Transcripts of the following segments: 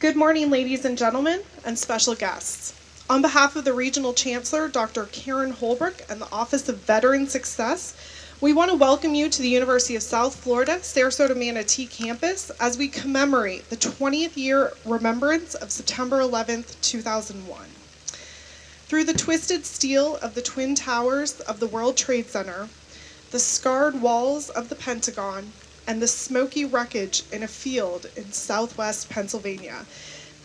Good morning, ladies and gentlemen, and special guests. On behalf of the Regional Chancellor, Dr. Karen Holbrook, and the Office of Veteran Success, we want to welcome you to the University of South Florida, Sarasota-Manatee campus as we commemorate the 20th year remembrance of September 11th, 2001. Through the twisted steel of the Twin Towers of the World Trade Center, the scarred walls of the Pentagon, and the smoky wreckage in a field in southwest Pennsylvania,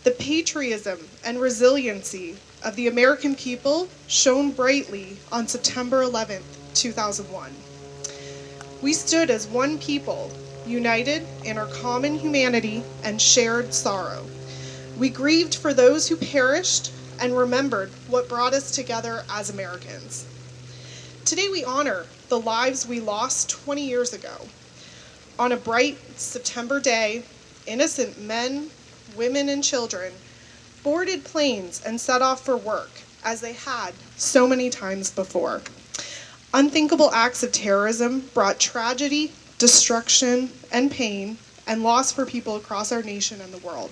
the patriotism and resiliency of the American people shone brightly on September 11th, 2001. We stood as one people, united in our common humanity and shared sorrow. We grieved for those who perished and remembered what brought us together as Americans. Today we honor the lives we lost 20 years ago. On a bright September day, innocent men, women, and children boarded planes and set off for work, as they had so many times before. Unthinkable acts of terrorism brought tragedy, destruction, and pain, and loss for people across our nation and the world.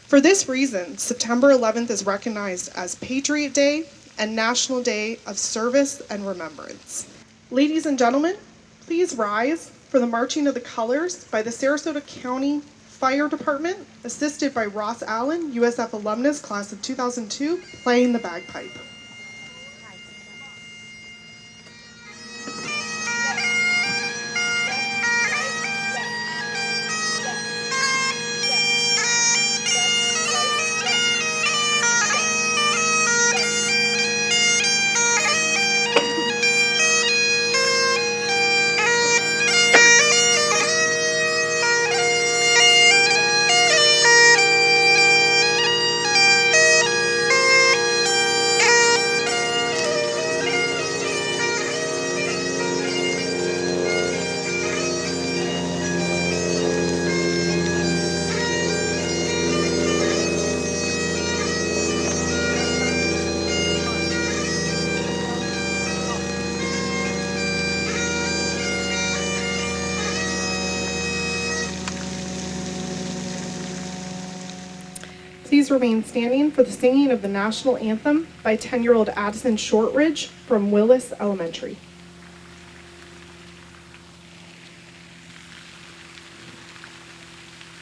For this reason, September 11th is recognized as Patriot Day and National Day of Service and Remembrance. Ladies and gentlemen, please rise for the Marching of the Colors by the Sarasota County Fire Department, assisted by Ross Allen, USF alumnus, class of 2002, playing the bagpipe. Please remain standing for the singing of the National Anthem by 10-year-old Addison Shortridge from Willis Elementary.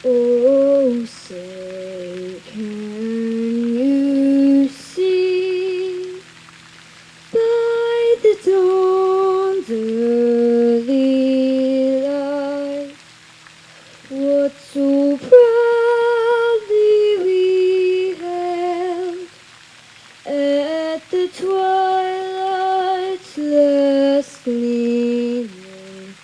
Oh, say, can you see by the dawn's early light what so proudly we hailed at the twilight's last gleaming,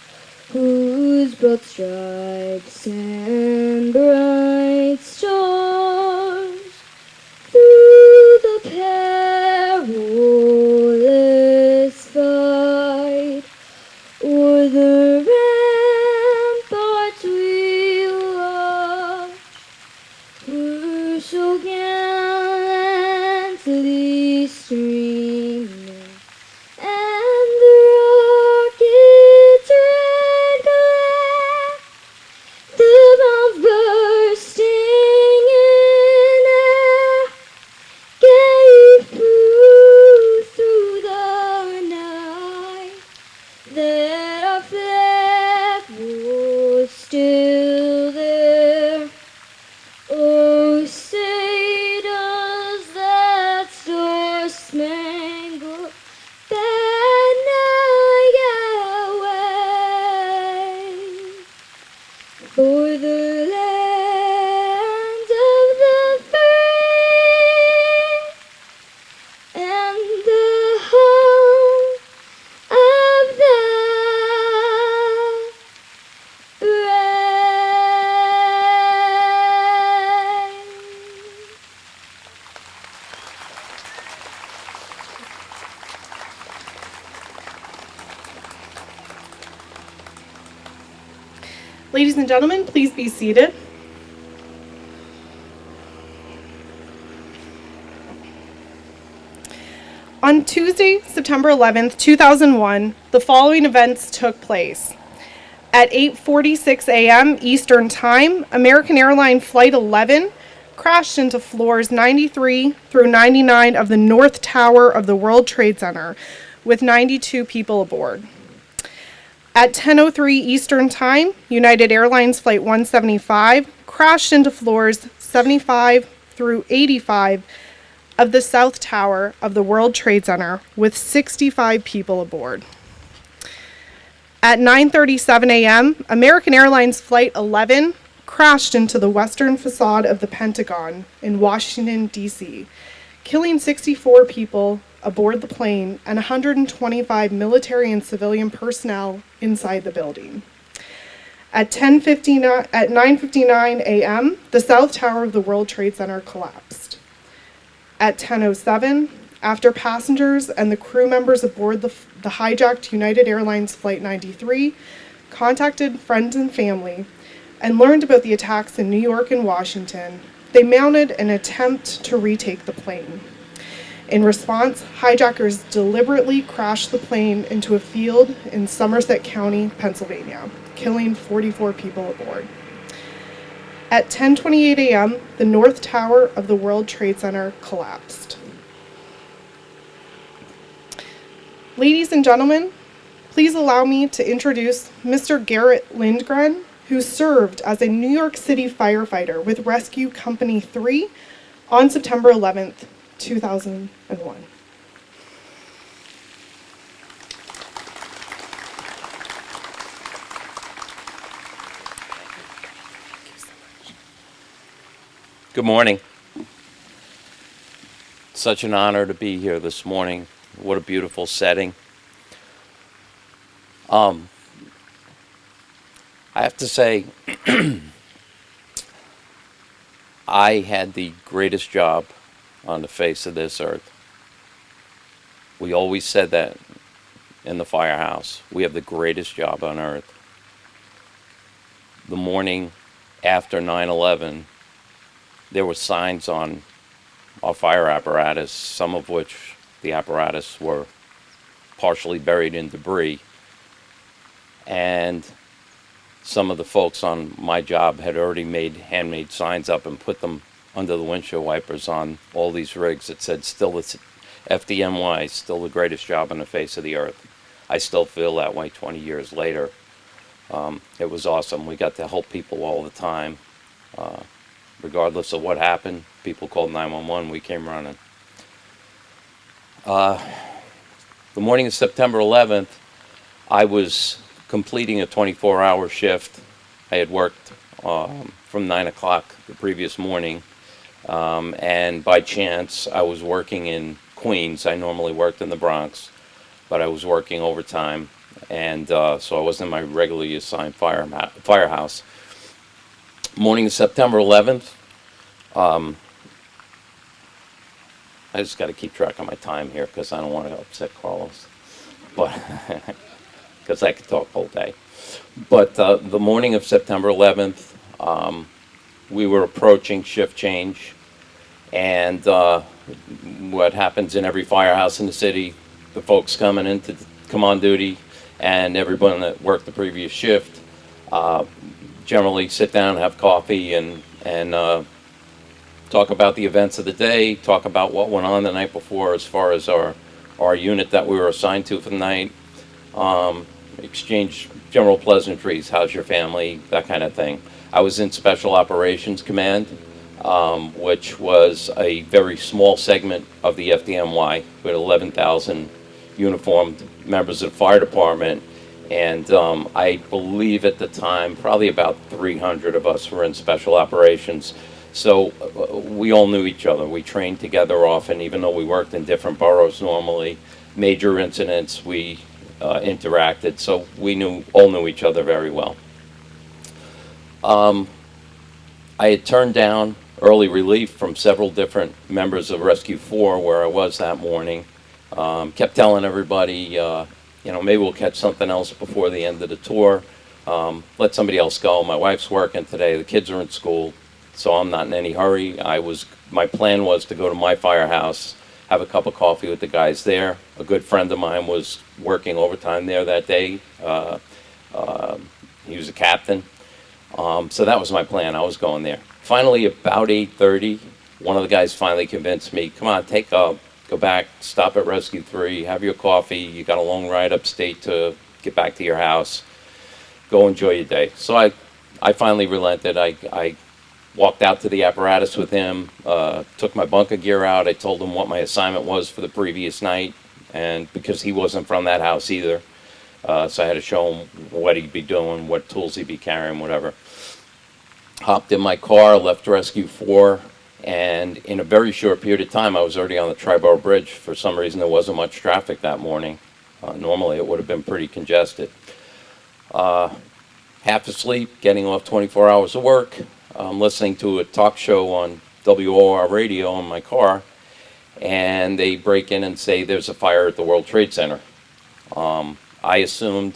whose broad stripes and bright stars through the perilous fight o'er the ramparts we watched were so gallantly streaming, and the rocket's red glare, the bombs bursting in air, gave proof through the night that our flag was still there. Oh, say does that star-spangled banner yet wave for the land of the free and the home of the Ladies and gentlemen, please be seated. On Tuesday, September 11th, 2001, the following events took place. At 8:46 a.m. Eastern Time, American Airlines Flight 11 crashed into floors 93 through 99 of the North Tower of the World Trade Center with 92 people aboard. At 10:03 Eastern Time, United Airlines Flight 175 crashed into floors 75 through 85 of the South Tower of the World Trade Center with 65 people aboard. At 9:37 a.m., American Airlines Flight 11 crashed into the western facade of the Pentagon in Washington, D.C., killing 64 people aboard the plane and 125 military and civilian personnel inside the building. At 9:59 a.m., the South Tower of the World Trade Center collapsed. At 10:07, after passengers and the crew members aboard the hijacked United Airlines Flight 93 contacted friends and family and learned about the attacks in New York and Washington, they mounted an attempt to retake the plane. In response, hijackers deliberately crashed the plane into a field in Somerset County, Pennsylvania, killing 44 people aboard. At 10:28 a.m., the North Tower of the World Trade Center collapsed. Ladies and gentlemen, please allow me to introduce Mr. Garrett Lindgren, who served as a New York City firefighter with Rescue Company 3 on September 11th, 2001. Good morning. Such an honor to be here this morning. What a beautiful setting. I have to say, I had the greatest job on the face of this earth. We always said that in the firehouse. We have the greatest job on earth. The morning after 9/11, there were signs on our fire apparatus, some of which the apparatus were partially buried in debris. And some of the folks on my job had already made handmade signs up and put them under the windshield wipers on all these rigs that said, still the FDNY, still the greatest job on the face of the earth. I still feel that way 20 years later. It was awesome. We got to help people all the time. Regardless of what happened, people called 911, we came running. The morning of September 11th, I was completing a 24-hour shift. I had worked from 9 o'clock the previous morning, and by chance, I was working in Queens. I normally worked in the Bronx, but I was working overtime, and so I wasn't in my regularly assigned firehouse. Morning of September 11th, I just got to keep track of my time here because I don't want to upset Carlos, but because I could talk all day. But the morning of September 11th, we were approaching shift change, and what happens in every firehouse in the city, the folks coming in to come on duty, and everyone that worked the previous shift generally sit down, have coffee, and talk about the events of the day, talk about what went on the night before as far as our unit that we were assigned to for the night, exchange general pleasantries, how's your family, that kind of thing. I was in Special Operations Command, which was a very small segment of the FDNY with 11,000 uniformed members of the fire department. And I believe at the time, probably about 300 of us were in Special Operations. So we all knew each other. We trained together often, even though we worked in different boroughs normally. Major incidents, we interacted, so we all knew each other very well. I had turned down early relief from several different members of Rescue 4 where I was that morning. Kept telling everybody, maybe we'll catch something else before the end of the tour. Let somebody else go. My wife's working today. The kids are in school, so I'm not in any hurry. My plan was to go to my firehouse, have a cup of coffee with the guys there. A good friend of mine was working overtime there that day. He was a captain. So that was my plan. I was going there. Finally, about 8:30, one of the guys finally convinced me, come on, go back, stop at Rescue 3, have your coffee. You got a long ride upstate to get back to your house. Go enjoy your day. So I finally relented. I walked out to the apparatus with him, took my bunker gear out. I told him what my assignment was for the previous night, and because he wasn't from that house either, so I had to show him what he'd be doing, what tools he'd be carrying, whatever. Hopped in my car, left Rescue 4, and in a very short period of time, I was already on the Triborough Bridge. For some reason, there wasn't much traffic that morning. Normally, it would have been pretty congested. Half asleep, getting off 24 hours of work. I'm listening to a talk show on WOR radio in my car, and they break in and say there's a fire at the World Trade Center. I assumed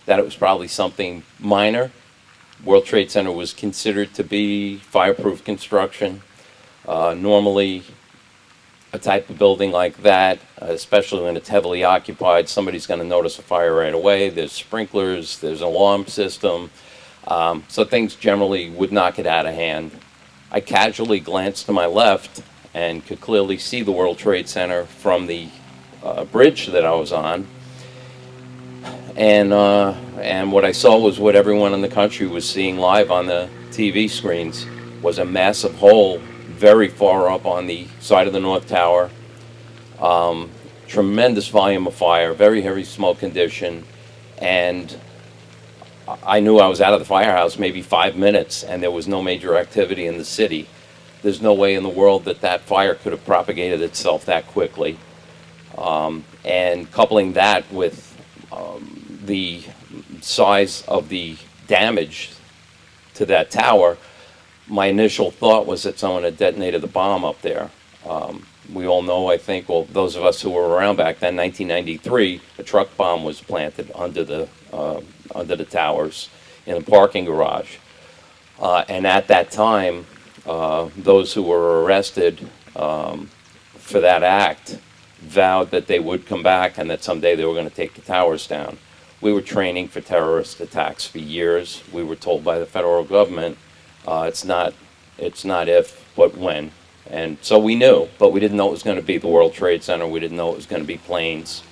that it was probably something minor. World Trade Center was considered to be fireproof construction. Normally, a type of building like that, especially when it's heavily occupied, somebody's going to notice a fire right away. There's sprinklers, there's an alarm system, so things generally would not get out of hand. I casually glanced to my left and could clearly see the World Trade Center from the bridge that I was on. And what I saw was what everyone in the country was seeing live on the TV screens, was a massive hole very far up on the side of the North Tower. Tremendous volume of fire, very heavy smoke condition, and I knew I was out of the firehouse maybe 5 minutes, and there was no major activity in the city. There's no way in the world that that fire could have propagated itself that quickly. And coupling that with the size of the damage to that tower, my initial thought was that someone had detonated the bomb up there. We all know, I think, well, those of us who were around back then, 1993, a truck bomb was planted under the towers in a parking garage. And at that time, those who were arrested for that act vowed that they would come back and that someday they were going to take the towers down. We were training for terrorist attacks for years. We were told by the federal government, it's not if, but when. And so we knew, but we didn't know it was going to be the World Trade Center. We didn't know it was going to be planes.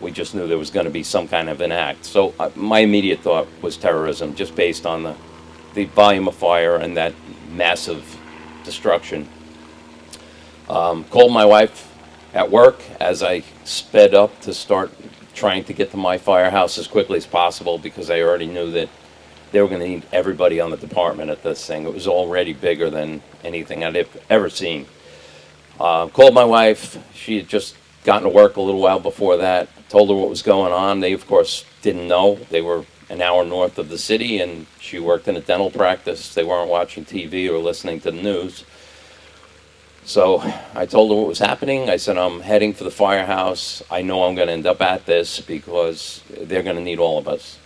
We just knew there was going to be some kind of an act. So my immediate thought was terrorism, just based on the volume of fire and that massive destruction. Called my wife at work as I sped up to start trying to get to my firehouse as quickly as possible, because I already knew that they were going to need everybody on the department at this thing. It was already bigger than anything I'd ever seen. Called my wife. She had just gotten to work a little while before that. Told her what was going on. They, of course, didn't know. They were an hour north of the city, and she worked in a dental practice. They weren't watching TV or listening to the news. So I told her what was happening. I said, I'm heading for the firehouse. I know I'm going to end up at this because they're going to need all of us.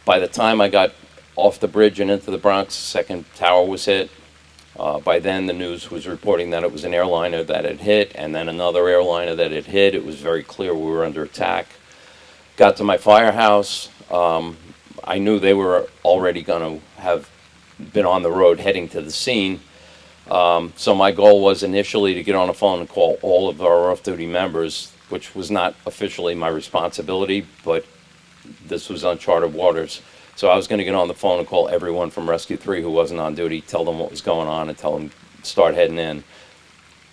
By the time I got off the bridge and into the Bronx, the second tower was hit. By then, the news was reporting that it was an airliner that had hit, and then another airliner that had hit. It was very clear we were under attack. Got to my firehouse. I knew they were already going to have been on the road heading to the scene. So my goal was initially to get on the phone and call all of our off-duty members, which was not officially my responsibility, but this was uncharted waters. So I was going to get on the phone and call everyone from Rescue 3 who wasn't on duty, tell them what was going on, and tell them to start heading in.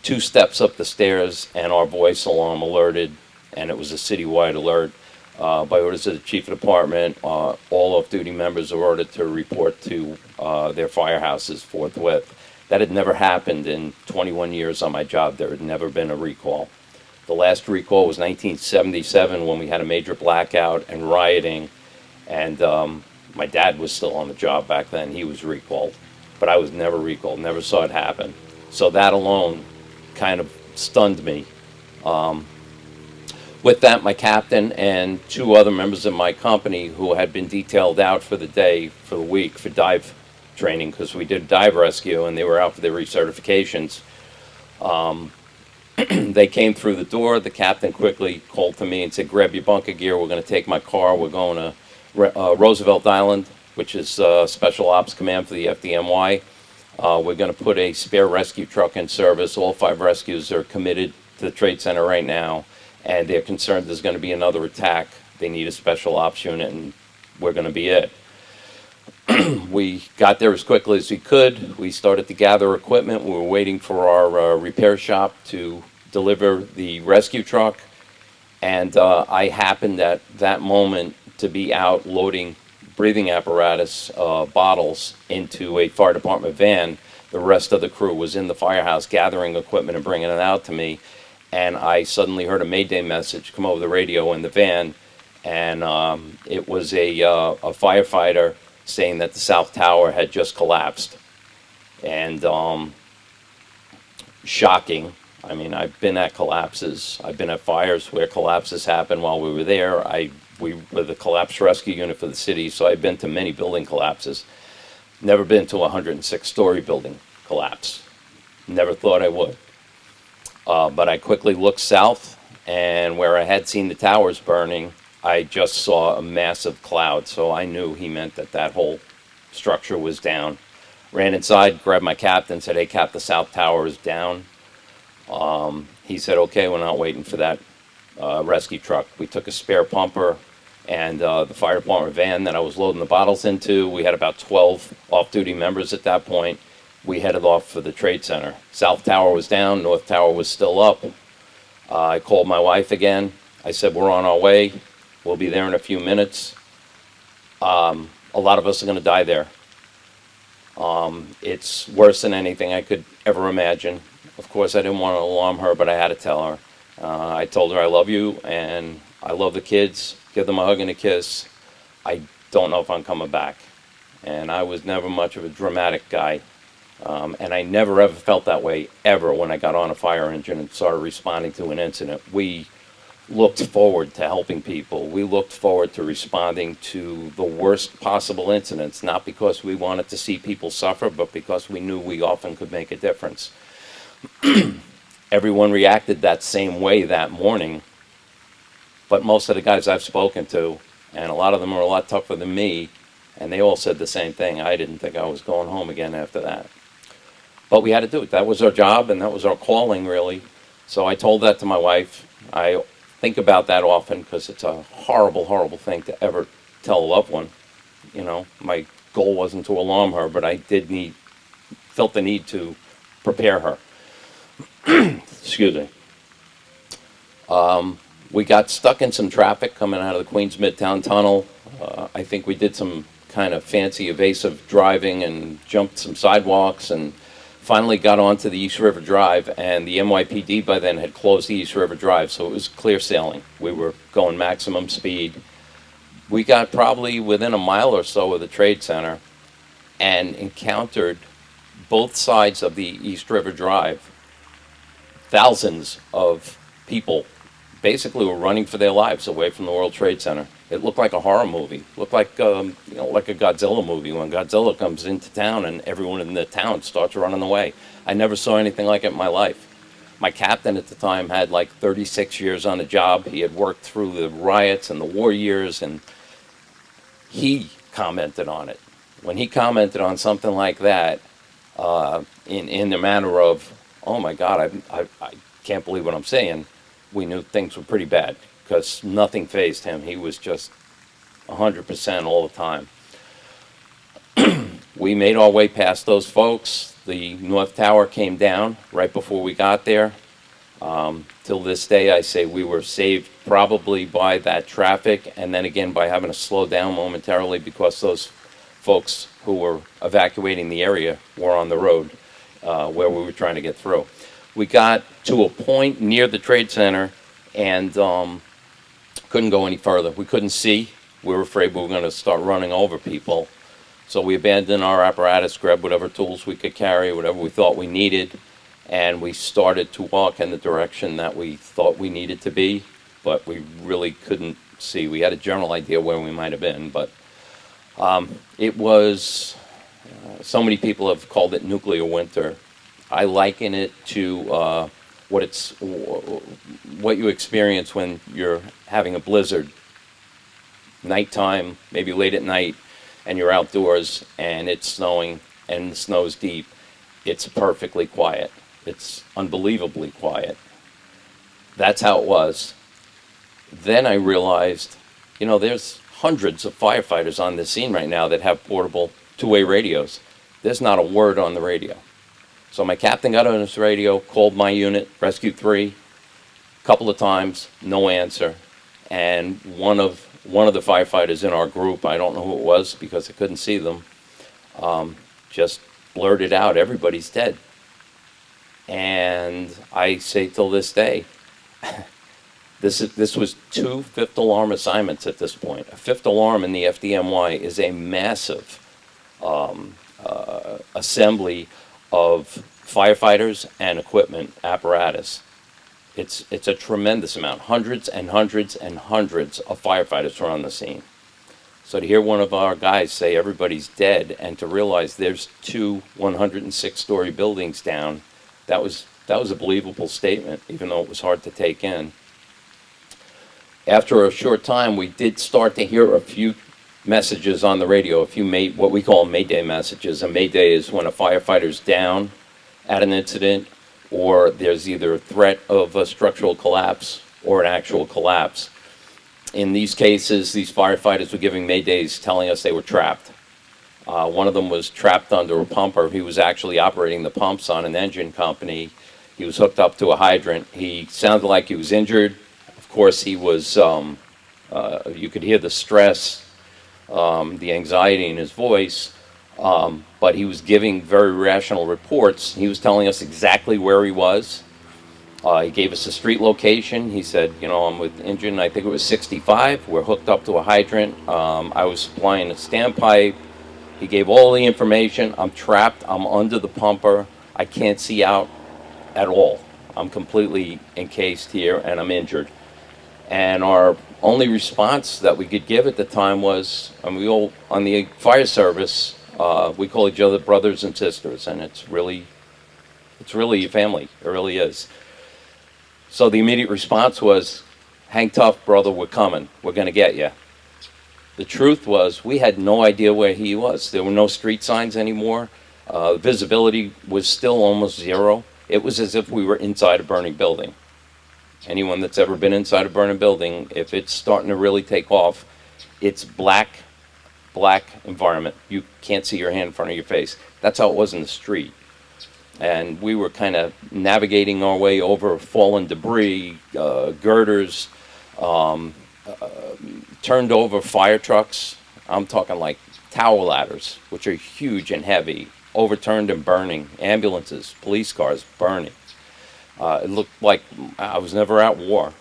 2 steps up the stairs, and our voice alarm alerted, and it was a citywide alert. By orders of the chief of department, all off-duty members were ordered to report to their firehouses forthwith. That had never happened in 21 years on my job. There had never been a recall. The last recall was 1977, when we had a major blackout and rioting, and my dad was still on the job back then. He was recalled, but I was never recalled, never saw it happen. So that alone kind of stunned me. With that, my captain and 2 other members of my company who had been detailed out for the day, for the week, for dive training, because we did dive rescue and they were out for their recertifications. They came through the door. The captain quickly called to me and said, grab your bunker gear. We're going to take my car. We're going to Roosevelt Island, which is Special Ops Command for the FDNY. We're going to put a spare rescue truck in service. All 5 rescues are committed to the Trade Center right now, and they're concerned there's going to be another attack. They need a special ops unit, and we're going to be it. We got there as quickly as we could. We started to gather equipment. We were waiting for our repair shop to deliver the rescue truck, and I happened at that moment to be out loading breathing apparatus bottles into a fire department van. The rest of the crew was in the firehouse gathering equipment and bringing it out to me, and I suddenly heard a Mayday message come over the radio in the van, and it was a firefighter saying that the South Tower had just collapsed. And shocking. I mean, I've been at collapses. I've been at fires where collapses happened while we were there. We were the collapse rescue unit for the city, so I've been to many building collapses. Never been to a 106-story building collapse. Never thought I would. But I quickly looked south, and where I had seen the towers burning, I just saw a massive cloud, so I knew he meant that that whole structure was down. Ran inside, grabbed my captain, said, "Hey, Cap, the South Tower is down." He said, "Okay, we're not waiting for that rescue truck." We took a spare pumper and the fire department van that I was loading the bottles into. We had about 12 off-duty members at that point. We headed off for the Trade Center. South Tower was down, North Tower was still up. I called my wife again. I said, "We're on our way. We'll be there in a few minutes. A lot of us are going to die there. It's worse than anything I could ever imagine." Of course, I didn't want to alarm her, but I had to tell her. I told her I love you, and I love the kids. Give them a hug and a kiss. I don't know if I'm coming back. And I was never much of a dramatic guy. And I never ever felt that way, ever, when I got on a fire engine and started responding to an incident. We looked forward to helping people. We looked forward to responding to the worst possible incidents, not because we wanted to see people suffer, but because we knew we often could make a difference. Everyone reacted that same way that morning, but most of the guys I've spoken to, and a lot of them are a lot tougher than me, and they all said the same thing. I didn't think I was going home again after that. But we had to do it. That was our job, and that was our calling, really. So I told that to my wife. I think about that often because it's a horrible, horrible thing to ever tell a loved one. You know, my goal wasn't to alarm her, but I felt the need to prepare her. Excuse me. We got stuck in some traffic coming out of the Queens Midtown Tunnel. I think we did some kind of fancy evasive driving and jumped some sidewalks and finally got onto the East River Drive, and the NYPD by then had closed the East River Drive, so it was clear sailing. We were going maximum speed. We got probably within a mile or so of the Trade Center and encountered both sides of the East River Drive. Thousands of people basically were running for their lives away from the World Trade Center. It looked like a horror movie. It looked like like a Godzilla movie when Godzilla comes into town and everyone in the town starts running away. I never saw anything like it in my life. My captain at the time had like 36 years on the job. He had worked through the riots and the war years, and he commented on it. When he commented on something like that, in the manner of, "Oh my God, I can't believe what I'm saying," we knew things were pretty bad because nothing fazed him. He was just 100% all the time. We made our way past those folks. The North Tower came down right before we got there. Till this day, I say we were saved probably by that traffic, and then again by having to slow down momentarily because those folks who were evacuating the area were on the road where we were trying to get through. We got to a point near the Trade Center and couldn't go any further. We couldn't see. We were afraid we were going to start running over people. So we abandoned our apparatus, grabbed whatever tools we could carry, whatever we thought we needed, and we started to walk in the direction that we thought we needed to be, but we really couldn't see. We had a general idea where we might have been, but it was, so many people have called it nuclear winter. I liken it to what you experience when you're having a blizzard, nighttime, maybe late at night, and you're outdoors and it's snowing and the snow's deep it's perfectly quiet. It's unbelievably quiet. That's how it was. Then I realized, there's hundreds of firefighters on the scene right now that have portable two-way radios. There's not a word on the radio. So my captain got on his radio, called my unit, Rescue 3, a couple of times, no answer. And one of the firefighters in our group, I don't know who it was because I couldn't see them, just blurted out, "Everybody's dead." And I say till this day, this was 2 fifth alarm assignments at this point. A fifth alarm in the FDMY is a massive assembly of firefighters and equipment apparatus. It's a tremendous amount. Hundreds and hundreds and hundreds of firefighters were on the scene. So to hear one of our guys say everybody's dead, and to realize there's 2 106-story buildings down, that was a believable statement, even though it was hard to take in. After a short time, we did start to hear a few messages on the radio, a few what we call Mayday messages. A Mayday is when a firefighter's down at an incident, or there's either a threat of a structural collapse or an actual collapse. In these cases, these firefighters were giving Maydays telling us they were trapped. One of them was trapped under a pumper. He was actually operating the pumps on an engine company. He was hooked up to a hydrant. He sounded like he was injured. Of course, he was, you could hear the stress, the anxiety in his voice, but he was giving very rational reports. He was telling us exactly where he was. He gave us a street location. He said, I'm with engine, I think it was 65. We're hooked up to a hydrant. I was supplying a standpipe. He gave all the information. I'm trapped. I'm under the pumper. I can't see out at all. I'm completely encased here, and I'm injured. And our only response that we could give at the time was, and we all, on the fire service, we call each other brothers and sisters, and it's really a family. It really is. So the immediate response was, "Hang tough, brother, we're coming. We're going to get you." The truth was, we had no idea where he was. There were no street signs anymore. Visibility was still almost zero. It was as if we were inside a burning building. Anyone that's ever been inside a burning building, if it's starting to really take off, it's black environment. You can't see your hand in front of your face. That's how it was in the street. And we were kind of navigating our way over fallen debris, girders, turned over fire trucks. I'm talking like tower ladders, which are huge and heavy, overturned and burning, ambulances, police cars burning. It looked like I was never at war.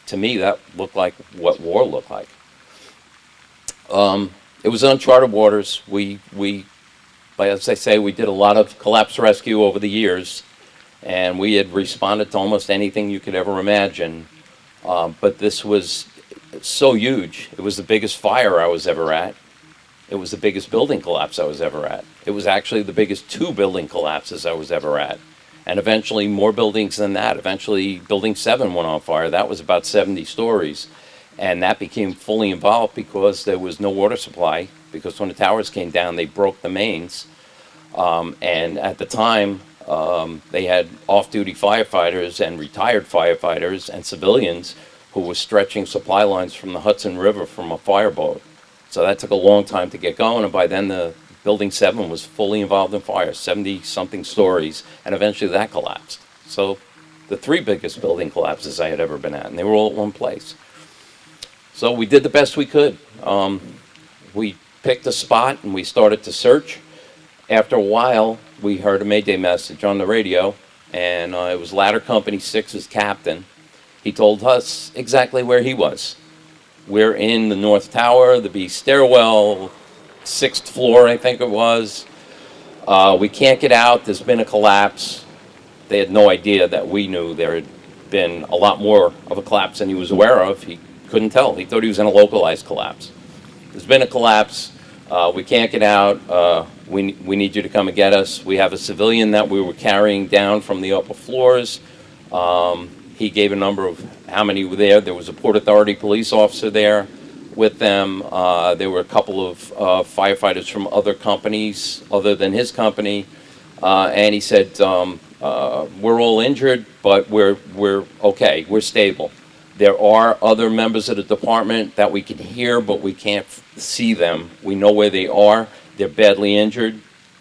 To me, that looked like what war looked like. It was uncharted waters. As I say, we did a lot of collapse rescue over the years, and we had responded to almost anything you could ever imagine. But this was so huge. It was the biggest fire I was ever at. It was the biggest building collapse I was ever at. It was actually the biggest 2 building collapses I was ever at. And eventually more buildings than that. Eventually Building 7 went on fire. That was about 70 stories. And that became fully involved because there was no water supply. Because when the towers came down, they broke the mains. And at the time, they had off-duty firefighters and retired firefighters and civilians who were stretching supply lines from the Hudson River from a fireboat. So that took a long time to get going, and by then the Building 7 was fully involved in fire, 70-something stories, and eventually that collapsed. So the 3 biggest building collapses I had ever been at, and they were all at one place. So we did the best we could. We picked a spot and we started to search. After a while, we heard a Mayday message on the radio, and it was Ladder Company 6's captain. He told us exactly where he was. We're in the North Tower, the B stairwell, 6th floor, I think it was. We can't get out. There's been a collapse. They had no idea that we knew there had been a lot more of a collapse than he was aware of. He couldn't tell. He thought he was in a localized collapse. There's been a collapse. We can't get out. We need you to come and get us. We have a civilian that we were carrying down from the upper floors. He gave a number of how many were there. There was a Port Authority police officer there with them. There were a couple of firefighters from other companies other than his company. and he said, "We're all injured, but we're okay. We're stable. There are other members of the department that we can hear, but we can't see them. We know where they are. They're badly injured.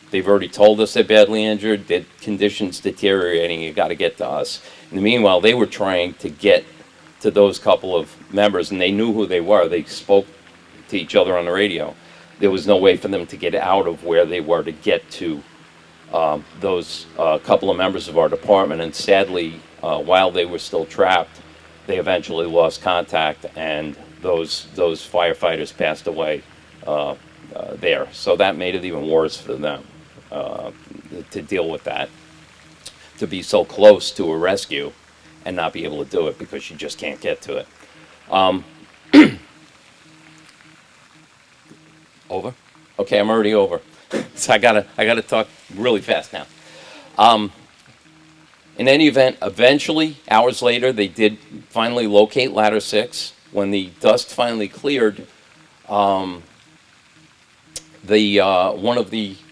They've already told us they're badly injured. Their condition's deteriorating. You got to get to us." In the meanwhile, they were trying to get to those couple of members, and they knew who they were. They spoke to each other on the radio. There was no way for them to get out of where they were to get to those couple of members of our department. And sadly, while they were still trapped, they eventually lost contact, and those firefighters passed away there. So that made it even worse for them to deal with that, to be so close to a rescue and not be able to do it because you just can't get to it. Over? Okay, I'm already over. So I gotta talk really fast now. In any event, eventually, hours later, they did finally locate Ladder 6. When the dust finally cleared, one of the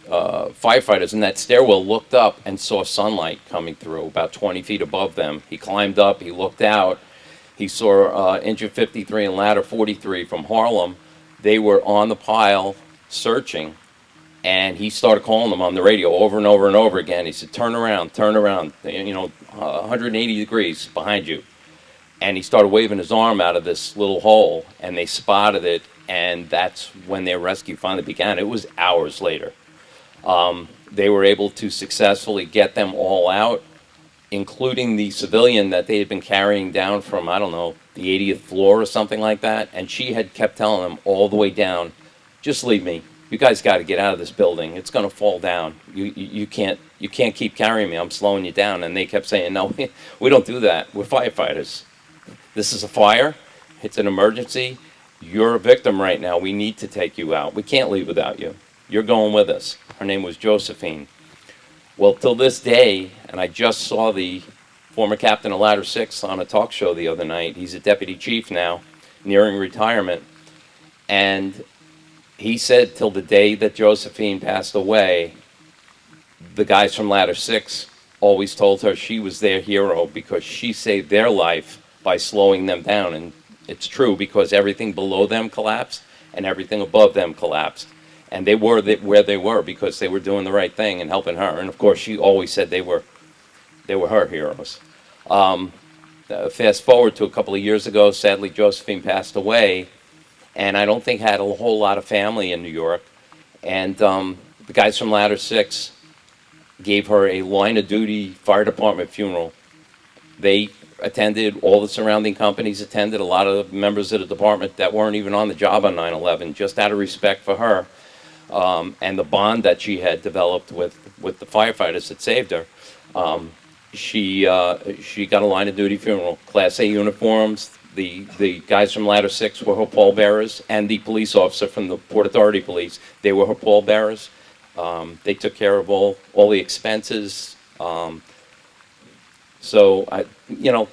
firefighters in that stairwell looked up and saw sunlight coming through about 20 feet above them. He climbed up, he looked out, he saw Engine 53 and Ladder 43 from Harlem. They were on the pile searching, and he started calling them on the radio over and over and over again. He said, turn around, 180 degrees behind you. And he started waving his arm out of this little hole, and they spotted it, and that's when their rescue finally began. It was hours later. They were able to successfully get them all out, including the civilian that they had been carrying down from, I don't know, the 80th floor or something like that. And she had kept telling them all the way down, just leave me. You guys got to get out of this building. It's going to fall down. You can't keep carrying me. I'm slowing you down. And they kept saying, no, we don't do that. We're firefighters. This is a fire. It's an emergency. You're a victim right now. We need to take you out. We can't leave without you. You're going with us. Her name was Josephine. Well, till this day, and I just saw the former captain of Ladder 6 on a talk show the other night. He's a deputy chief now, nearing retirement. And he said till the day that Josephine passed away, the guys from Ladder 6 always told her she was their hero because she saved their life by slowing them down. And it's true, because everything below them collapsed and everything above them collapsed. And they were where they were because they were doing the right thing and helping her. And of course, she always said they were her heroes. Fast forward to a couple of years ago, sadly, Josephine passed away, and I don't think had a whole lot of family in New York. And the guys from Ladder 6 gave her a line-of-duty fire department funeral. They attended, all the surrounding companies attended, a lot of members of the department that weren't even on the job on 9/11, just out of respect for her. And the bond that she had developed with the firefighters that saved her. She got a line-of-duty funeral, Class A uniforms. The guys from Ladder 6 were her pallbearers, and the police officer from the Port Authority Police, they were her pallbearers. They took care of all the expenses. So,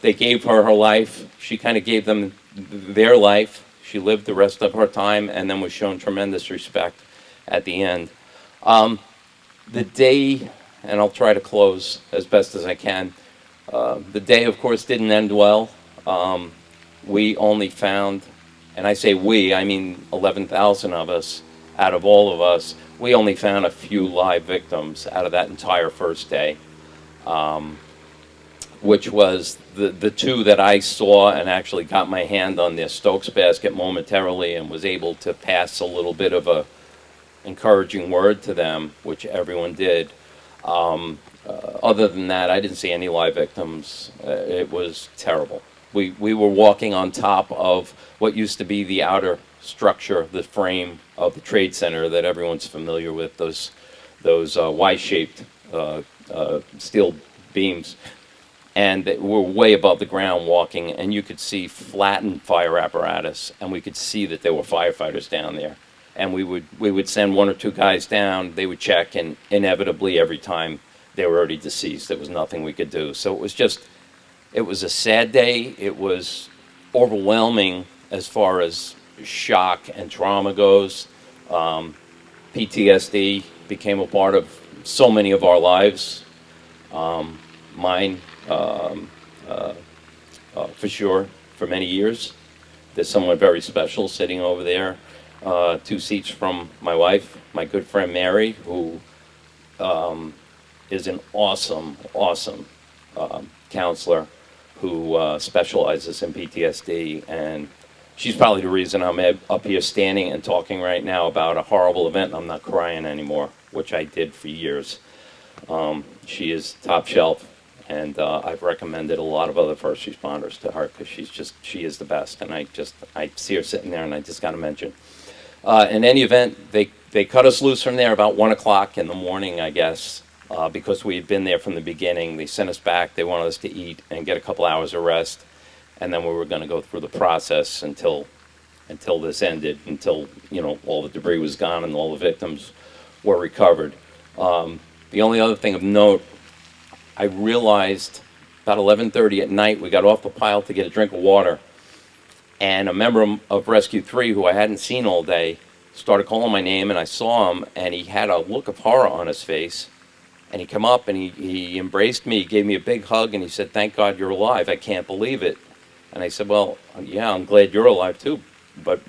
they gave her life. She kind of gave them their life. She lived the rest of her time and then was shown tremendous respect at the end. The day, and I'll try to close as best as I can, the day, of course, didn't end well. We only found, and I say we, I mean 11,000 of us, out of all of us, we only found a few live victims out of that entire first day, which was the two that I saw and actually got my hand on their Stokes basket momentarily and was able to pass a little bit of a encouraging word to them, which everyone did. Other than that, I didn't see any live victims. It was terrible. We were walking on top of what used to be the outer structure, the frame of the Trade Center that everyone's familiar with, those Y-shaped steel beams. And we're way above the ground walking, and you could see flattened fire apparatus, and we could see that there were firefighters down there. And we would send one or two guys down, they would check, and inevitably every time they were already deceased. There was nothing we could do. So it was a sad day. It was overwhelming as far as shock and trauma goes. PTSD became a part of so many of our lives. Mine, for sure, for many years. There's someone very special sitting over there, 2 seats from my wife, my good friend Mary, who is an awesome, awesome counselor who specializes in PTSD. And she's probably the reason I'm up here standing and talking right now about a horrible event and I'm not crying anymore, which I did for years. She is top shelf, and I've recommended a lot of other first responders to her because she is the best. And I see her sitting there and I just got to mention. In any event, they cut us loose from there about 1 o'clock in the morning, I guess, because we had been there from the beginning. They sent us back. They wanted us to eat and get a couple hours of rest. And then we were going to go through the process until this ended, until, all the debris was gone and all the victims were recovered. The only other thing of note, I realized about 11:30 at night, we got off the pile to get a drink of water, and a member of Rescue 3, who I hadn't seen all day, started calling my name, and I saw him, and he had a look of horror on his face, and he came up, and he embraced me, he gave me a big hug, and he said, "Thank God you're alive, I can't believe it." And I said, "Well, yeah, I'm glad you're alive too," but,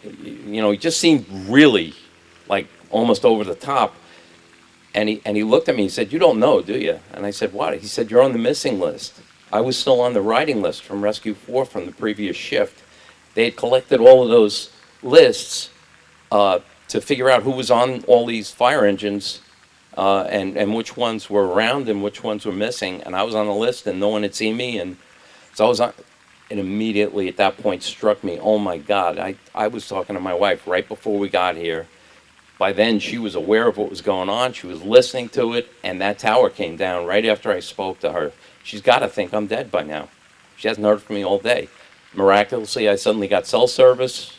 he just seemed really, like, almost over the top. And he looked at me, he said, "You don't know, do you?" And I said, "What?" He said, "You're on the missing list." I was still on the writing list from Rescue 4 from the previous shift. They had collected all of those lists to figure out who was on all these fire engines and which ones were around and which ones were missing. And I was on the list and no one had seen me. And so I was on, and immediately at that point struck me, oh my God, I was talking to my wife right before we got here. By then, she was aware of what was going on. She was listening to it, and that tower came down right after I spoke to her. She's got to think I'm dead by now. She hasn't heard from me all day. Miraculously, I suddenly got cell service,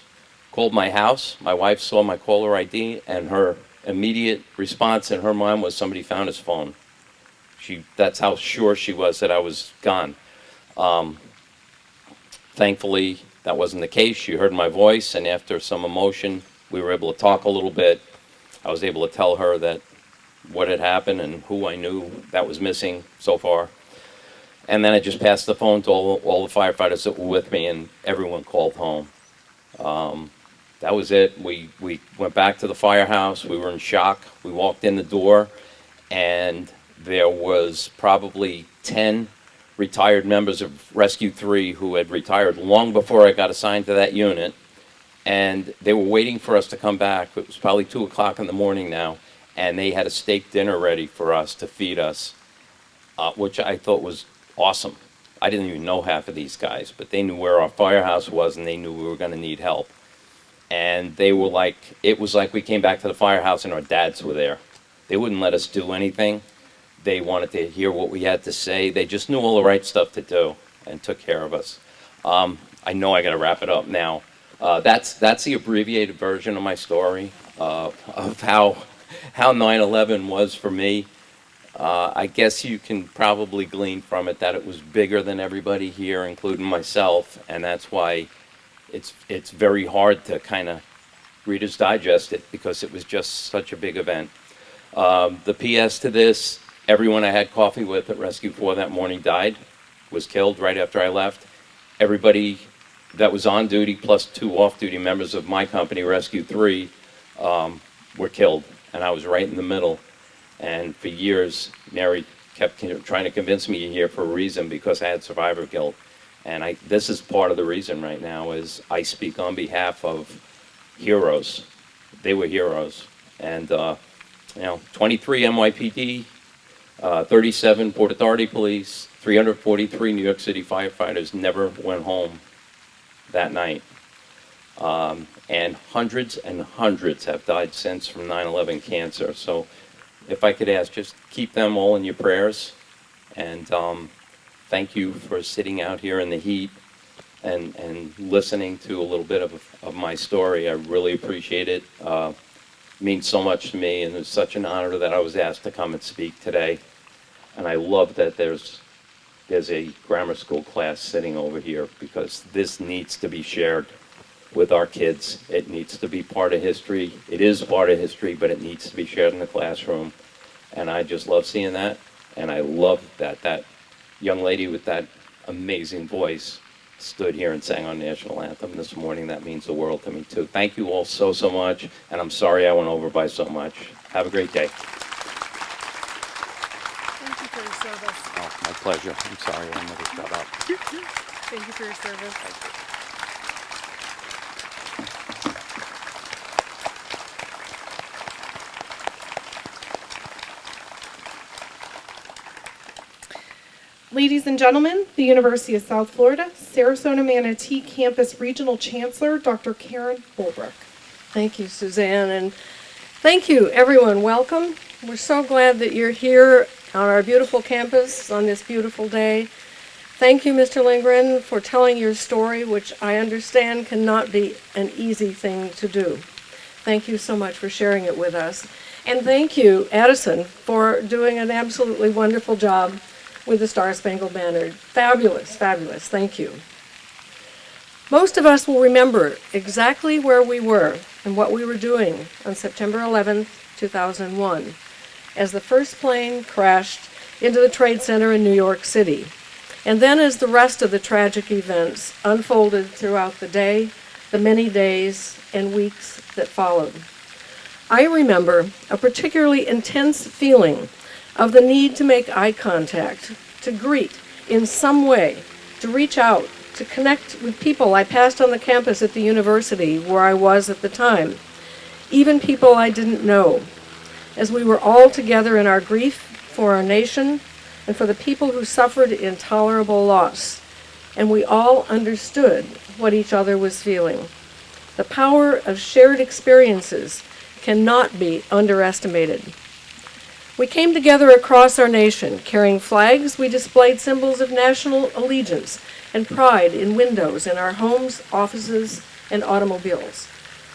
called my house. My wife saw my caller ID, and her immediate response in her mind was somebody found his phone. That's how sure she was that I was gone. Thankfully, that wasn't the case. She heard my voice, and after some emotion, we were able to talk a little bit. I was able to tell her that what had happened and who I knew that was missing so far. And then I just passed the phone to all the firefighters that were with me, and everyone called home. That was it. We went back to the firehouse. We were in shock. We walked in the door, and there was probably 10 retired members of Rescue 3 who had retired long before I got assigned to that unit. And they were waiting for us to come back. It was probably 2 o'clock in the morning now, and they had a steak dinner ready for us to feed us, which I thought was awesome. I didn't even know half of these guys, but they knew where our firehouse was, and they knew we were going to need help. And they were like, it was like we came back to the firehouse and our dads were there. They wouldn't let us do anything. They wanted to hear what we had to say. They just knew all the right stuff to do and took care of us. I know I got to wrap it up now. That's the abbreviated version of my story of how 9/11 was for me. I guess you can probably glean from it that it was bigger than everybody here, including myself, and that's why it's very hard to kind of Reader's Digest it because it was just such a big event. The PS to this, everyone I had coffee with at Rescue 4 that morning died, was killed right after I left. Everybody that was on duty, plus 2 off-duty members of my company, Rescue 3, were killed, and I was right in the middle. And for years, Mary kept trying to convince me you're here for a reason because I had survivor guilt. And this is part of the reason right now is I speak on behalf of heroes. They were heroes. And, 23 NYPD, 37 Port Authority Police, 343 New York City firefighters never went home that night. And hundreds and hundreds have died since from 9/11 cancer. So if I could ask, just keep them all in your prayers. And thank you for sitting out here in the heat and listening to a little bit of my story. I really appreciate it. It means so much to me, and it's such an honor that I was asked to come and speak today. And I love that there's a grammar school class sitting over here because this needs to be shared with our kids. It needs to be part of history. It is part of history, but it needs to be shared in the classroom. And I just love seeing that. And I love that that young lady with that amazing voice stood here and sang on National Anthem this morning. That means the world to me, too. Thank you all so, so much. And I'm sorry I went over by so much. Have a great day. Thank you for your service. Oh, my pleasure. I'm sorry I never shut up. Thank you for your service. Ladies and gentlemen, the University of South Florida, Sarasota-Manatee Campus Regional Chancellor, Dr. Karen Holbrook. Thank you, Suzanne, and thank you, everyone. Welcome. We're so glad that you're here on our beautiful campus on this beautiful day. Thank you, Mr. Lindgren, for telling your story, which I understand cannot be an easy thing to do. Thank you so much for sharing it with us. And thank you, Addison, for doing an absolutely wonderful job with the Star Spangled Banner. Fabulous, fabulous. Thank you. Most of us will remember exactly where we were and what we were doing on September 11th, 2001, as the first plane crashed into the Trade Center in New York City, and then as the rest of the tragic events unfolded throughout the day, the many days and weeks that followed. I remember a particularly intense feeling of the need to make eye contact, to greet in some way, to reach out, to connect with people I passed on the campus at the university where I was at the time, even people I didn't know, as we were all together in our grief for our nation and for the people who suffered intolerable loss, and we all understood what each other was feeling. The power of shared experiences cannot be underestimated. We came together across our nation. Carrying flags, we displayed symbols of national allegiance and pride in windows in our homes, offices, and automobiles.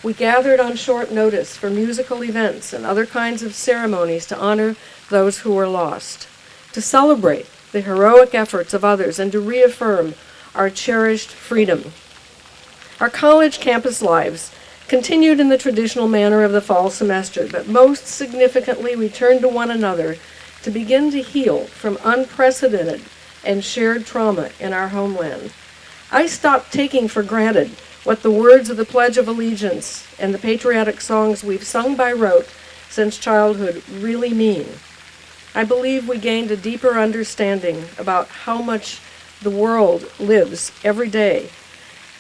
We gathered on short notice for musical events and other kinds of ceremonies to honor those who were lost, to celebrate the heroic efforts of others, and to reaffirm our cherished freedom. Our college campus lives continued in the traditional manner of the fall semester, but most significantly we turned to one another to begin to heal from unprecedented and shared trauma in our homeland. I stopped taking for granted what the words of the Pledge of Allegiance and the patriotic songs we've sung by rote since childhood really mean. I believe we gained a deeper understanding about how much the world lives every day,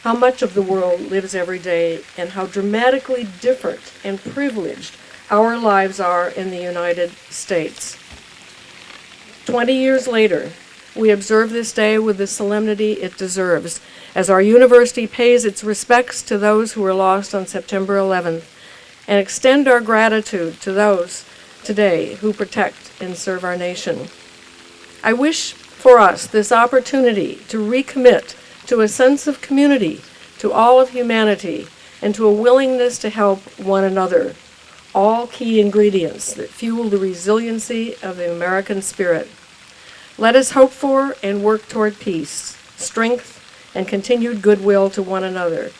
how much of the world lives every day, and how dramatically different and privileged our lives are in the United States. 20 years later, we observe this day with the solemnity it deserves, as our university pays its respects to those who were lost on September 11th, and extend our gratitude to those today who protect and serve our nation. I wish for us this opportunity to recommit to a sense of community, to all of humanity, and to a willingness to help one another, all key ingredients that fuel the resiliency of the American spirit. Let us hope for and work toward peace, strength, and continued goodwill to one another,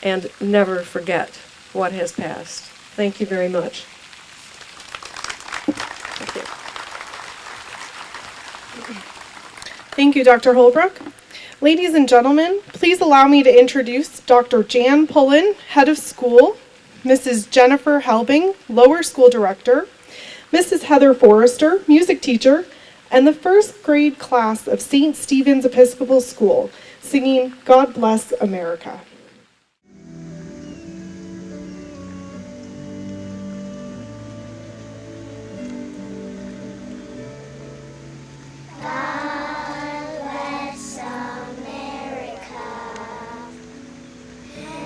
and never forget what has passed. Thank you very much. Thank you. Thank you, Dr. Holbrook. Ladies and gentlemen, please allow me to introduce Dr. Jan Pullen, Head of School, Mrs. Jennifer Helbing, Lower School Director, Mrs. Heather Forrester, Music Teacher, and the first grade class of St. Stephen's Episcopal School, singing God Bless America.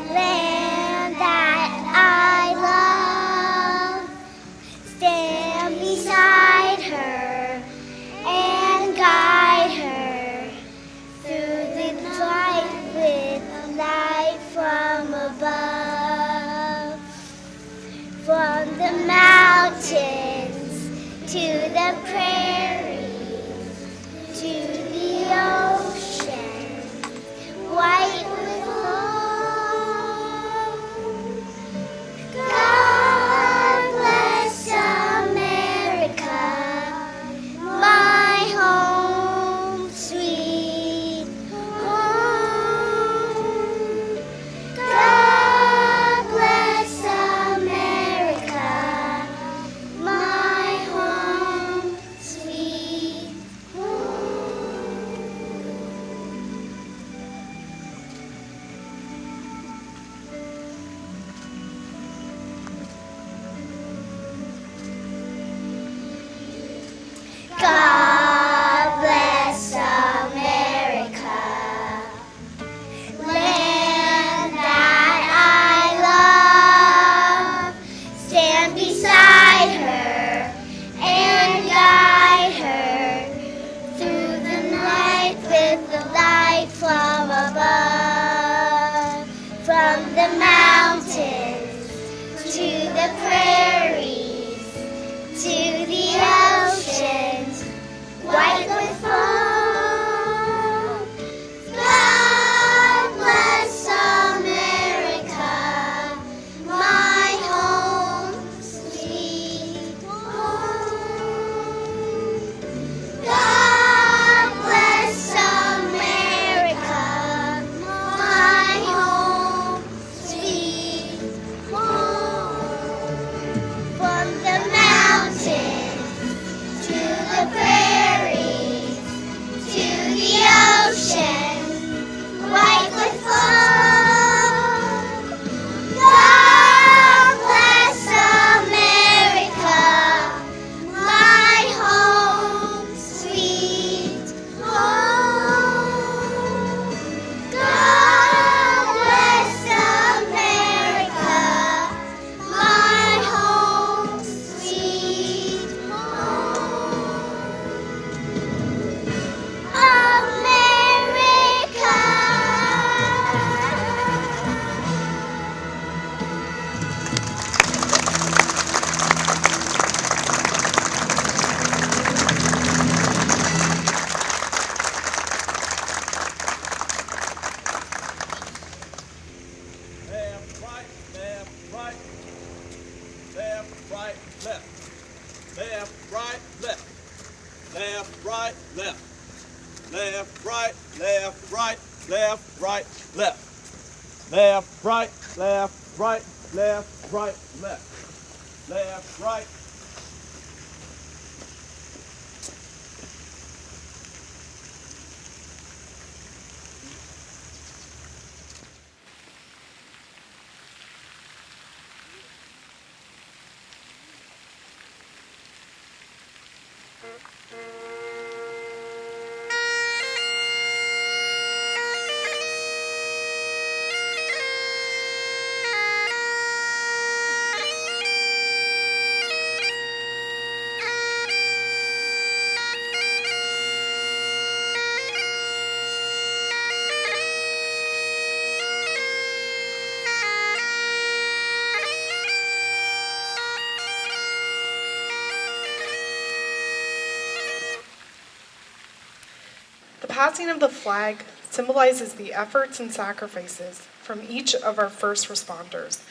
Land that I love, stand beside her and guide her through the light with light. left, right, left, right, left, right, left. Left, right, left, right, left, right, left. Left, right. The passing of the flag symbolizes the efforts and sacrifices from each of our first responders,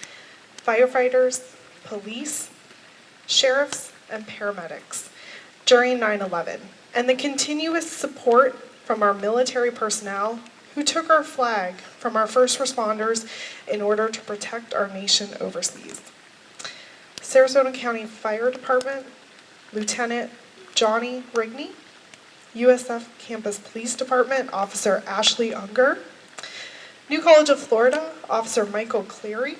firefighters, police, sheriffs, and paramedics during 9/11, and the continuous support from our military personnel who took our flag from our first responders in order to protect our nation overseas. Sarasota County Fire Department, Lieutenant Johnny Rigney, USF Campus Police Department, Officer Ashley Unger, New College of Florida, Officer Michael Cleary,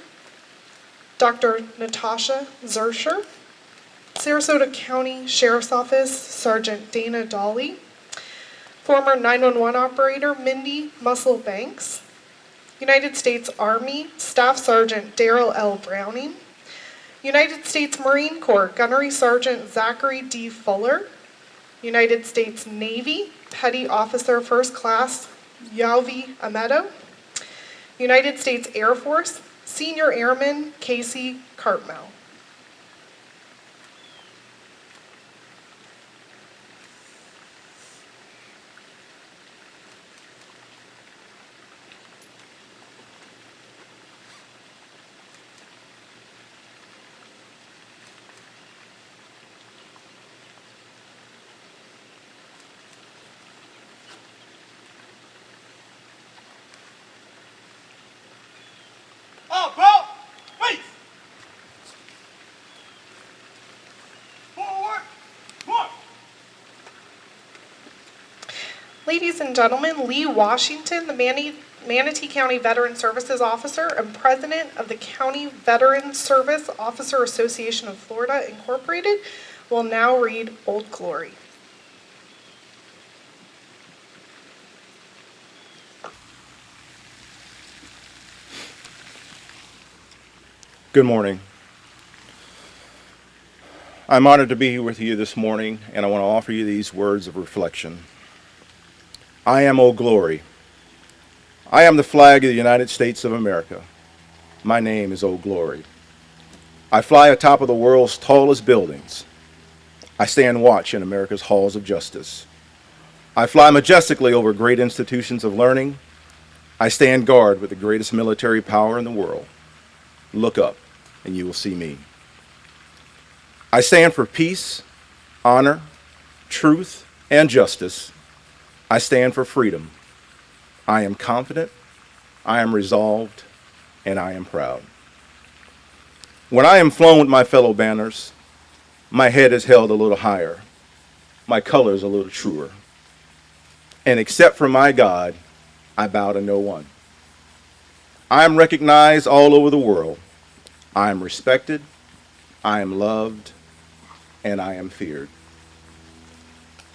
Dr. Natasha Zersher, Sarasota County Sheriff's Office, Sergeant Dana Dolly, former 911 operator Mindy Muscle Banks, United States Army Staff Sergeant Daryl L. Browning, United States Marine Corps Gunnery Sergeant Zachary D. Fuller, United States Navy Petty Officer First Class Yalvi Amedo, United States Air Force Senior Airman Casey Cartmel. About face. Forward. March. Ladies and gentlemen, Lee Washington, the Manatee County Veteran Services Officer and President of the County Veteran Service Officer Association of Florida, Incorporated, will now read Old Glory. Good morning. I'm honored to be here with you this morning, and I want to offer you these words of reflection. I am Old Glory. I am the flag of the United States of America. My name is Old Glory. I fly atop of the world's tallest buildings. I stand watch in America's halls of justice. I fly majestically over great institutions of learning. I stand guard with the greatest military power in the world. Look up, and you will see me. I stand for peace, honor, truth, and justice. I stand for freedom. I am confident, I am resolved, and I am proud. When I am flown with my fellow banners, my head is held a little higher, my colors a little truer. And except for my God, I bow to no one. I am recognized all over the world. I am respected, I am loved, and I am feared.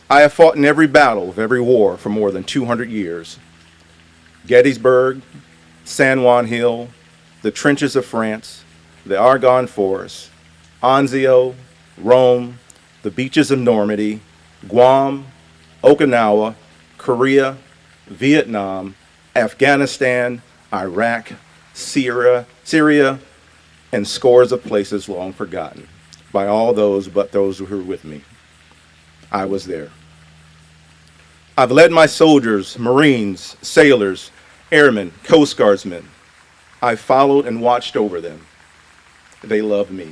I have fought in every battle of every war for more than 200 years. Gettysburg, San Juan Hill, the trenches of France, the Argonne Forest, Anzio, Rome, the beaches of Normandy, Guam, Okinawa, Korea, Vietnam, Afghanistan, Iraq, Syria, and scores of places long forgotten by all those but those who were with me. I was there. I've led my soldiers, Marines, sailors, airmen, Coast Guardsmen. I followed and watched over them. They loved me.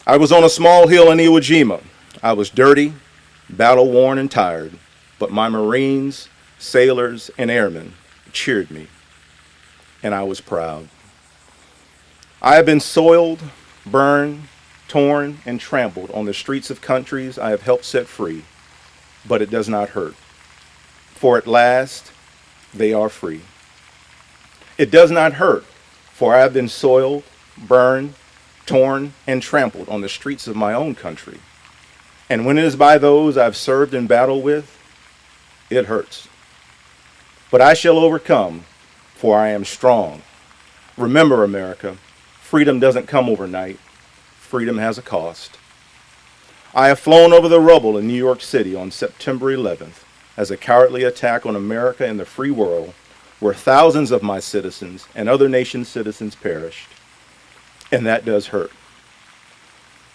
I was on a small hill in Iwo Jima. I was dirty, battle-worn, and tired. but my Marines, sailors, and airmen cheered me, and I was proud. I have been soiled, burned, torn, and trampled on the streets of countries I have helped set free, but it does not hurt, for at last they are free. It does not hurt, for I have been soiled, burned, torn, and trampled on the streets of my own country. And when it is by those I've served in battle with, it hurts. But I shall overcome, for I am strong. Remember, America, freedom doesn't come overnight. Freedom has a cost. I have flown over the rubble in New York City on September 11th as a cowardly attack on America and the free world, where thousands of my citizens and other nations' citizens perished. And that does hurt.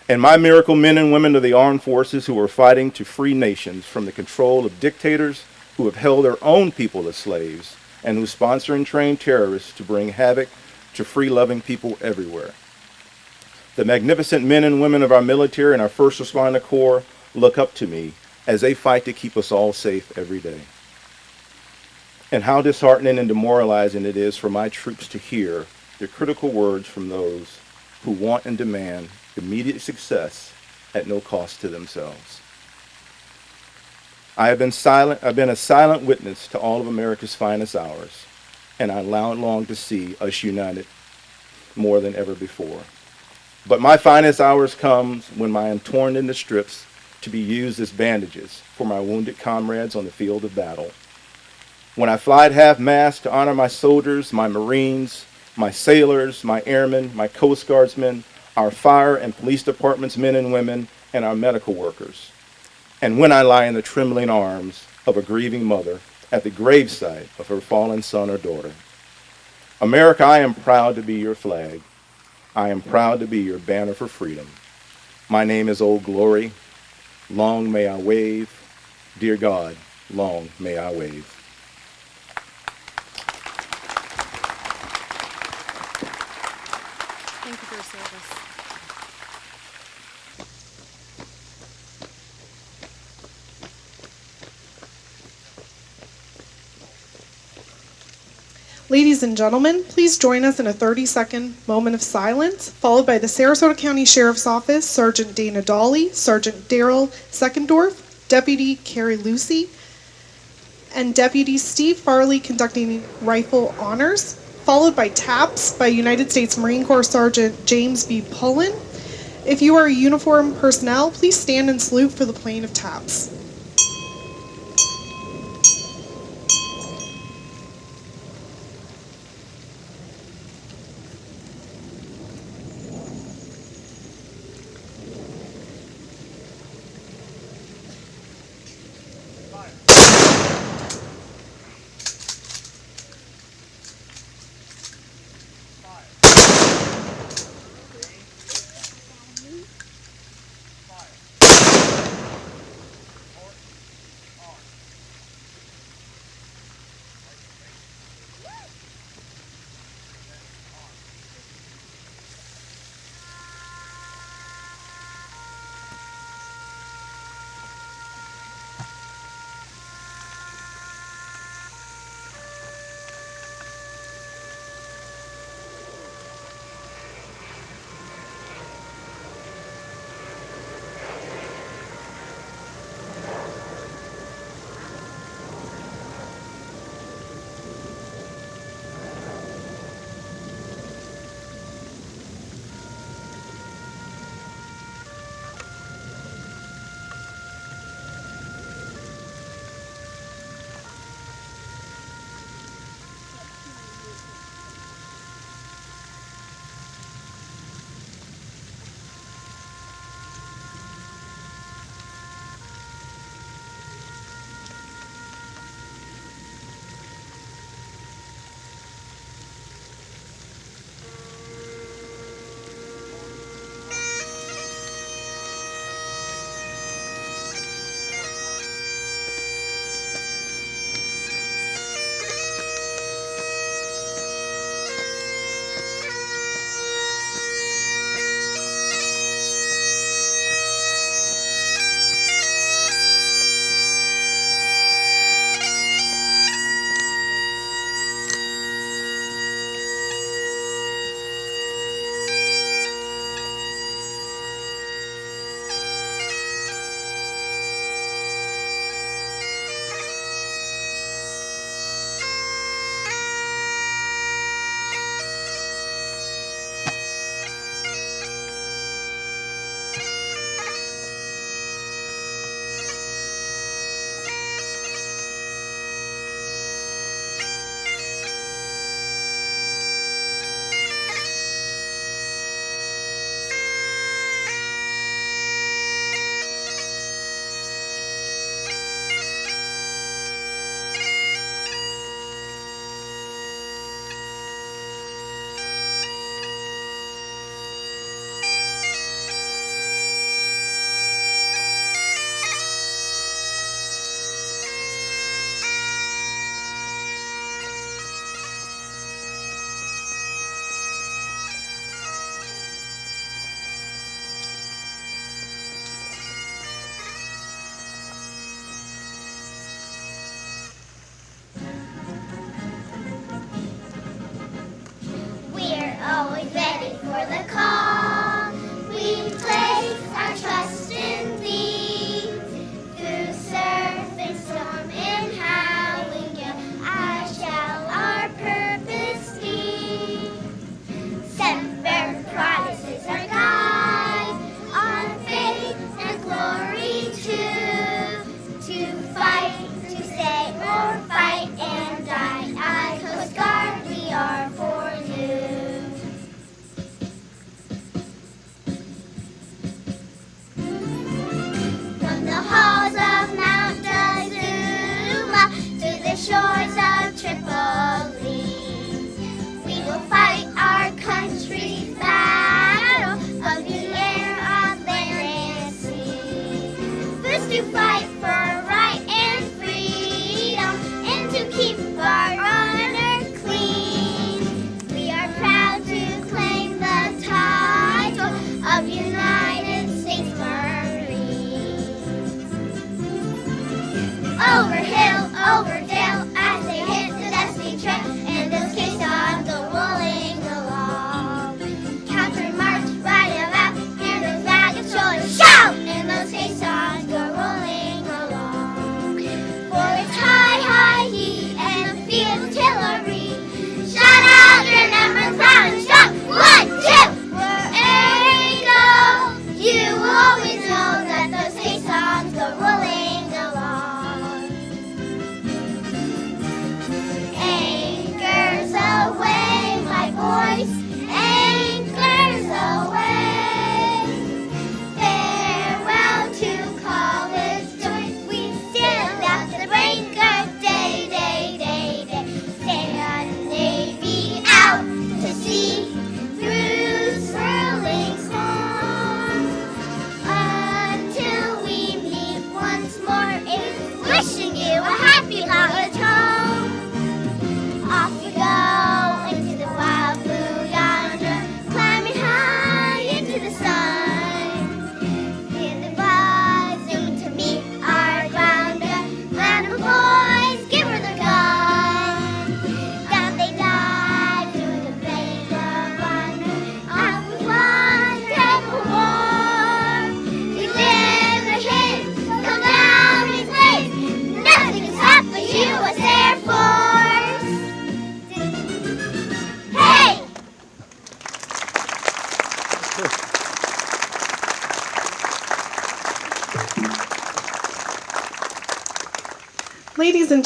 And my miracle men and women of the armed forces who are fighting to free nations from the control of dictators who have held their own people as slaves and who sponsor and train terrorists to bring havoc to free-loving people everywhere. The magnificent men and women of our military and our first responder corps look up to me as they fight to keep us all safe every day. And how disheartening and demoralizing it is for my troops to hear the critical words from those who want and demand immediate success at no cost to themselves. I've been a silent witness to all of America's finest hours, and I long to see us united more than ever before. But my finest hours comes when I am torn into strips to be used as bandages for my wounded comrades on the field of battle. When I fly at half-mast to honor my soldiers, my Marines, my sailors, my airmen, my Coast Guardsmen, our fire and police departments men and women, and our medical workers. And when I lie in the trembling arms of a grieving mother at the gravesite of her fallen son or daughter. America, I am proud to be your flag. I am proud to be your banner for freedom. My name is Old Glory. Long may I wave. Dear God, long may I wave. Thank you for your service. Ladies and gentlemen, please join us in a 30-second moment of silence, followed by the Sarasota County Sheriff's Office, Sergeant Dana Dawley, Sergeant Daryl Seckendorf, Deputy Carrie Lucy, and Deputy Steve Farley conducting rifle honors, followed by taps by United States Marine Corps Sergeant James B. Pullen. If you are a uniformed personnel, please stand and salute for the playing of taps.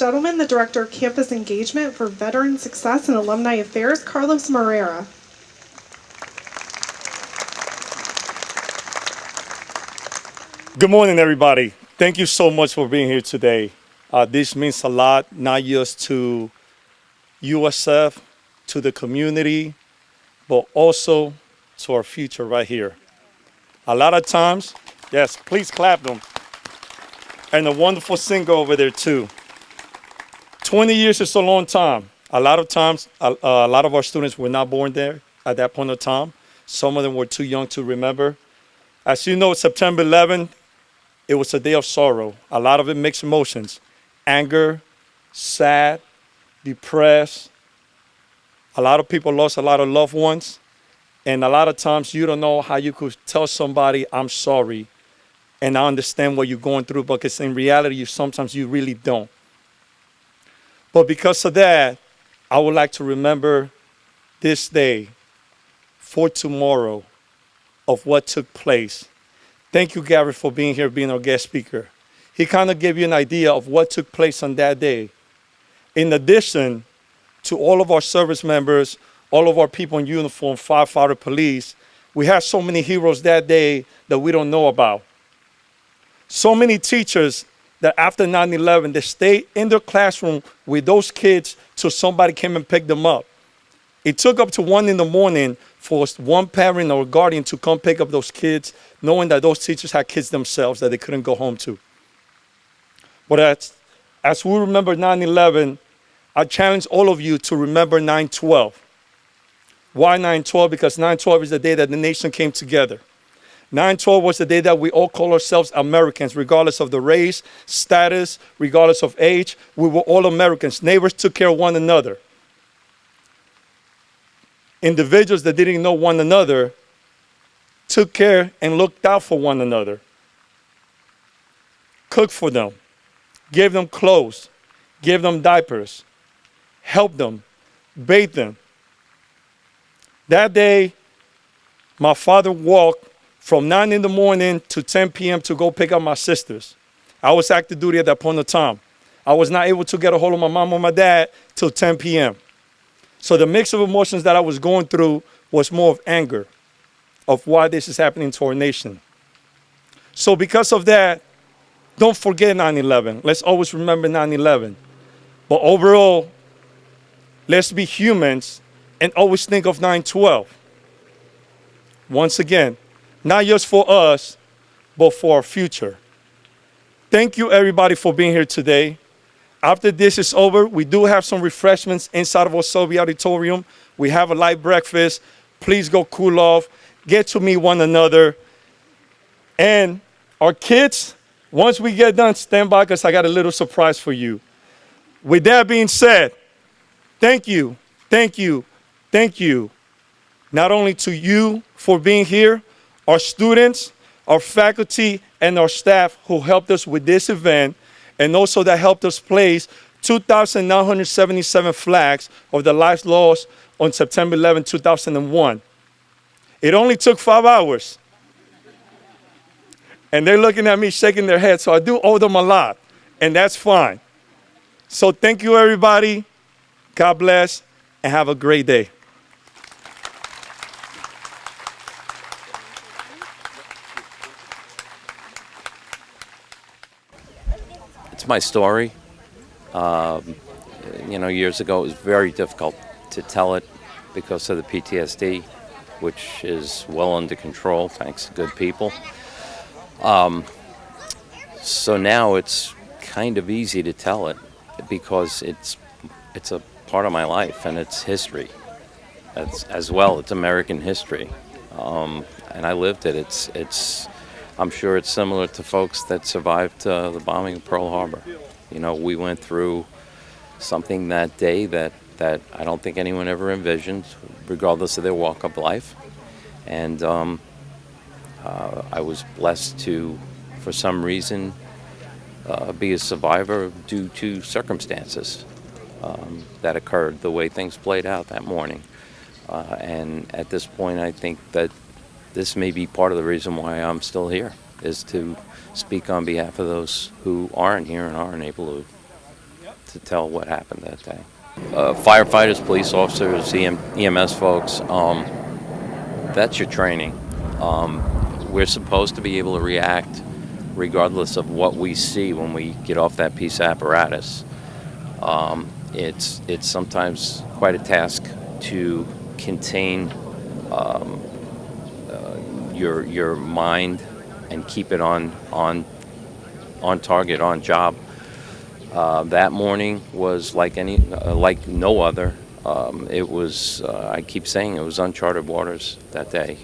gentlemen, the Director of Campus Engagement for Veteran Success and Alumni Affairs, Carlos Moreira. Good morning, everybody. Thank you so much for being here today. This means a lot, not just to USF, to the community, but also to our future right here. A lot of times, yes, please clap them. And a wonderful singer over there too. 20 years is a long time. A lot of times, a lot of our students were not born there at that point of time. Some of them were too young to remember. As you know, September 11th, it was a day of sorrow. A lot of it mixed emotions. Anger, sad, depressed. A lot of people lost a lot of loved ones. And a lot of times you don't know how you could tell somebody, I'm sorry, and I understand what you're going through, because in reality, sometimes you really don't. But because of that, I would like to remember this day for tomorrow of what took place. Thank you, Gary, for being here, being our guest speaker. He kind of gave you an idea of what took place on that day. In addition to all of our service members, all of our people in uniform, firefighter, police, we had so many heroes that day that we don't know about. So many teachers that after 9/11, they stayed in their classroom with those kids till somebody came and picked them up. It took up to 1 a.m. for one parent or guardian to come pick up those kids, knowing that those teachers had kids themselves that they couldn't go home to. But as we remember 9/11, I challenge all of you to remember 9/12. Why 9/12? Because 9/12 is the day that the nation came together. 9/12 was the day that we all call ourselves Americans, regardless of the race, status, regardless of age. We were all Americans. Neighbors took care of one another. Individuals that didn't know one another took care and looked out for one another. Cooked for them, gave them clothes, gave them diapers, helped them, bathed them. That day, my father walked from 9 a.m. to 10 p.m. to go pick up my sisters. I was active duty at that point of time. I was not able to get a hold of my mom or my dad till 10 p.m. So the mix of emotions that I was going through was more of anger of why this is happening to our nation. So because of that, don't forget 9/11. Let's always remember 9/11. But overall, let's be humans and always think of 9/12. Once again, not just for us, but for our future. Thank you, everybody, for being here today. After this is over, we do have some refreshments inside of our Sobe Auditorium. We have a light breakfast. Please go cool off. Get to meet one another. And our kids, once we get done, stand by because I got a little surprise for you. With that being said, thank you, thank you, thank you. Not only to you for being here, our students, our faculty, and our staff who helped us with this event, and also that helped us place 2,977 flags of the lives lost on September 11, 2001. It only took 5 hours. And they're looking at me shaking their heads, so I do owe them a lot, and that's fine. So thank you, everybody. God bless, and have a great day. It's my story. Years ago it was very difficult to tell it because of the PTSD, which is well under control thanks to good people. So now it's kind of easy to tell it because it's a part of my life and it's history. As well, it's American history, and I lived it. I'm sure it's similar to folks that survived the bombing of Pearl Harbor. We went through something that day that I don't think anyone ever envisioned, regardless of their walk of life. And I was blessed to, for some reason, be a survivor due to circumstances that occurred, the way things played out that morning. And at this point, I think that this may be part of the reason why I'm still here, is to speak on behalf of those who aren't here and aren't able to tell what happened that day. Firefighters, police officers, EMS folks, that's your training. We're supposed to be able to react regardless of what we see when we get off that piece of apparatus. It's sometimes quite a task to contain your mind and keep it on target, on job. That morning was like no other. It was I keep saying it was uncharted waters that day.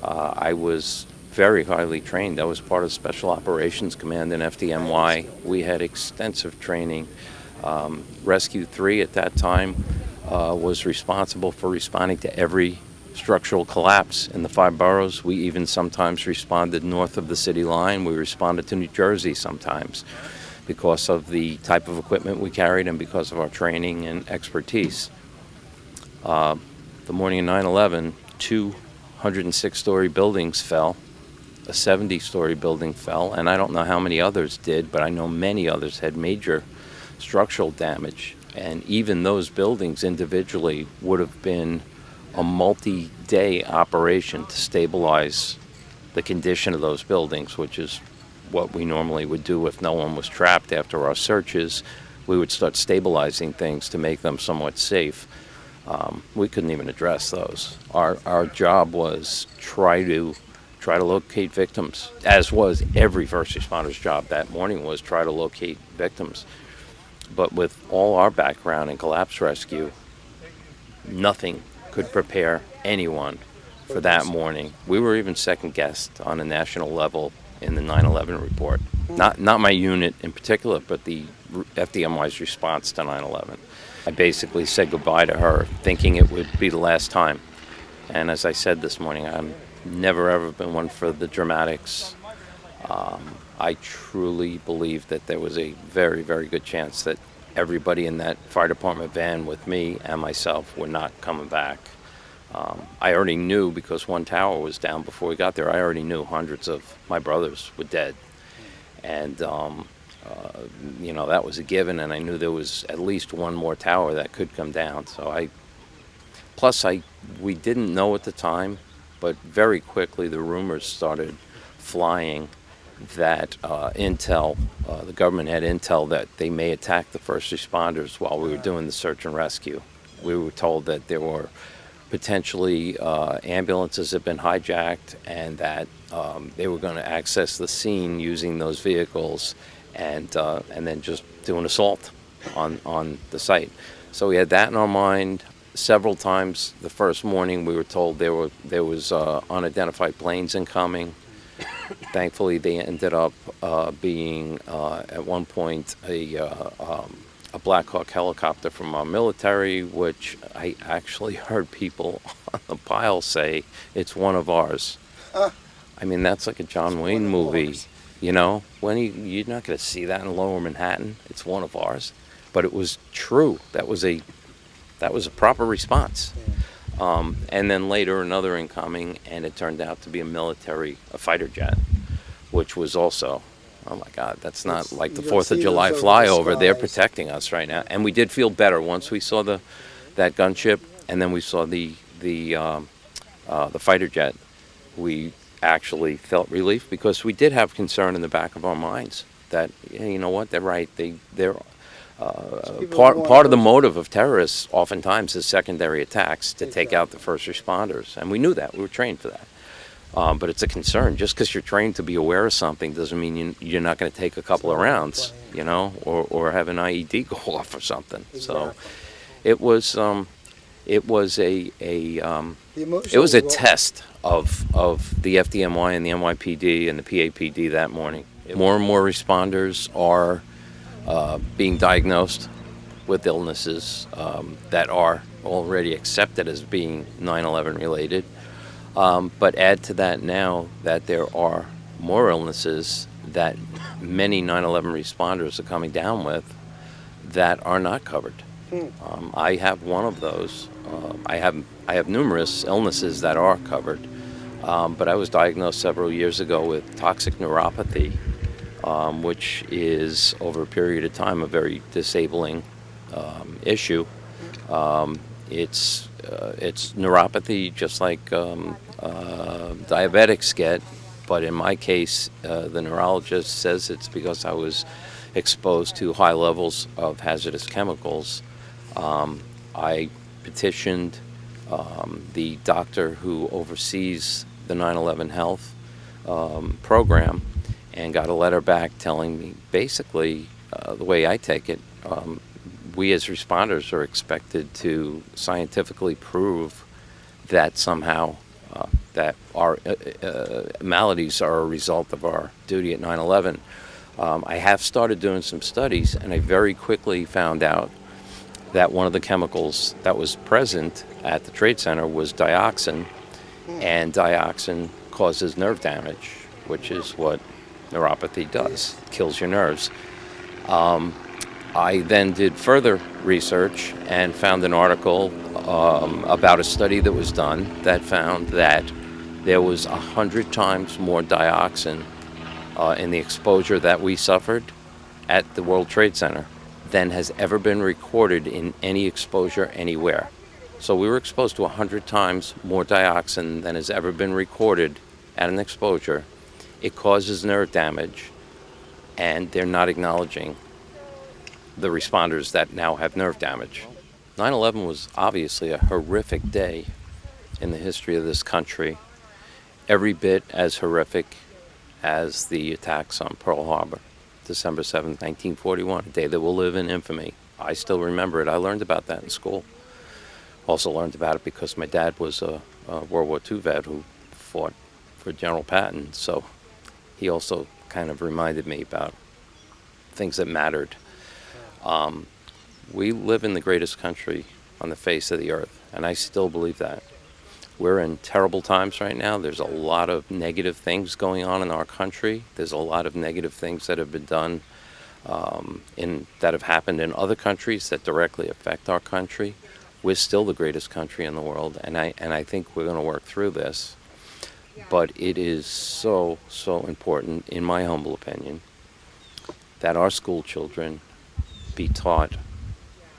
I was very highly trained. I was part of Special Operations Command in FDNY. We had extensive training. Rescue 3 at that time was responsible for responding to every structural collapse in the 5 boroughs. We even sometimes responded north of the city line. We responded to New Jersey sometimes because of the type of equipment we carried and because of our training and expertise. The morning of 9/11, 206-story buildings fell. A 70-story building fell, and I don't know how many others did, but I know many others had major structural damage. And even those buildings individually would have been a multi-day operation to stabilize the condition of those buildings, which is what we normally would do if no one was trapped after our searches. We would start stabilizing things to make them somewhat safe. We couldn't even address those. Our job was try to locate victims, as was every first responder's job that morning, was try to locate victims. But with all our background in collapse rescue, nothing could prepare anyone for that morning. We were even second guessed on a national level in the 9/11 report. Not my unit in particular, but the FDNY's response to 9/11. I basically said goodbye to her, thinking it would be the last time. And as I said this morning, I'm never ever been one for the dramatics. I truly believe that there was a very, very good chance that everybody in that fire department van with me and myself were not coming back. I already knew, because one tower was down before we got there, I already knew hundreds of my brothers were dead. And, that was a given, and I knew there was at least one more tower that could come down. So we didn't know at the time, but very quickly the rumors started flying that the government had intel that they may attack the first responders while we were doing the search and rescue. We were told that there were potentially ambulances had been hijacked, and that they were going to access the scene using those vehicles and then just do an assault on the site. So we had that in our mind. Several times the first morning we were told there was unidentified planes incoming. Thankfully, they ended up being at one point a Black Hawk helicopter from our military, which I actually heard people on the pile say it's one of ours. I mean, that's like a John Wayne movie, you're not going to see that in Lower Manhattan. It's one of ours, but it was true. That was a proper response. And then later another incoming, and it turned out to be a fighter jet, which was also, oh my God, that's not like the 4th of July flyover. They're protecting us right now. And we did feel better once we saw that gunship, and then we saw the fighter jet. We actually felt relief, because we did have concern in the back of our minds that, you know what, they're right. They're part of the motive of terrorists oftentimes is secondary attacks to take out the first responders, and we knew that. We were trained for that. But it's a concern. Just because you're trained to be aware of something doesn't mean you're not going to take a couple of rounds, or have an IED go off or something. So it was a test of the FDNY and the NYPD and the PAPD that morning. More and more responders are being diagnosed with illnesses that are already accepted as being 9/11 related. But add to that now that there are more illnesses that many 9/11 responders are coming down with that are not covered. I have one of those. I have numerous illnesses that are covered, but I was diagnosed several years ago with toxic neuropathy, which is, over a period of time, a very disabling issue. It's neuropathy, just like diabetics get, but in my case, the neurologist says it's because I was exposed to high levels of hazardous chemicals. I petitioned the doctor who oversees the 9/11 health program and got a letter back telling me, basically, the way I take it, we as responders are expected to scientifically prove that somehow that our maladies are a result of our duty at 9/11. I have started doing some studies, and I very quickly found out that one of the chemicals that was present at the Trade Center was dioxin, and dioxin causes nerve damage, which is what neuropathy does. It kills your nerves. I then did further research and found an article about a study that was done that found that there was 100 times more dioxin in the exposure that we suffered at the World Trade Center than has ever been recorded in any exposure anywhere. So we were exposed to 100 times more dioxin than has ever been recorded at an exposure. It causes nerve damage, and they're not acknowledging the responders that now have nerve damage. 9/11 was obviously a horrific day in the history of this country, every bit as horrific as the attacks on Pearl Harbor, December 7th, 1941, a day that will live in infamy. I still remember it. I learned about that in school. Also learned about it because my dad was a World War II vet who fought for General Patton, so he also kind of reminded me about things that mattered. We live in the greatest country on the face of the earth, and I still believe that. We're in terrible times right now. There's a lot of negative things going on in our country. There's a lot of negative things that have been done that have happened in other countries that directly affect our country. We're still the greatest country in the world, and I think we're going to work through this. But it is so important, in my humble opinion, that our school children be taught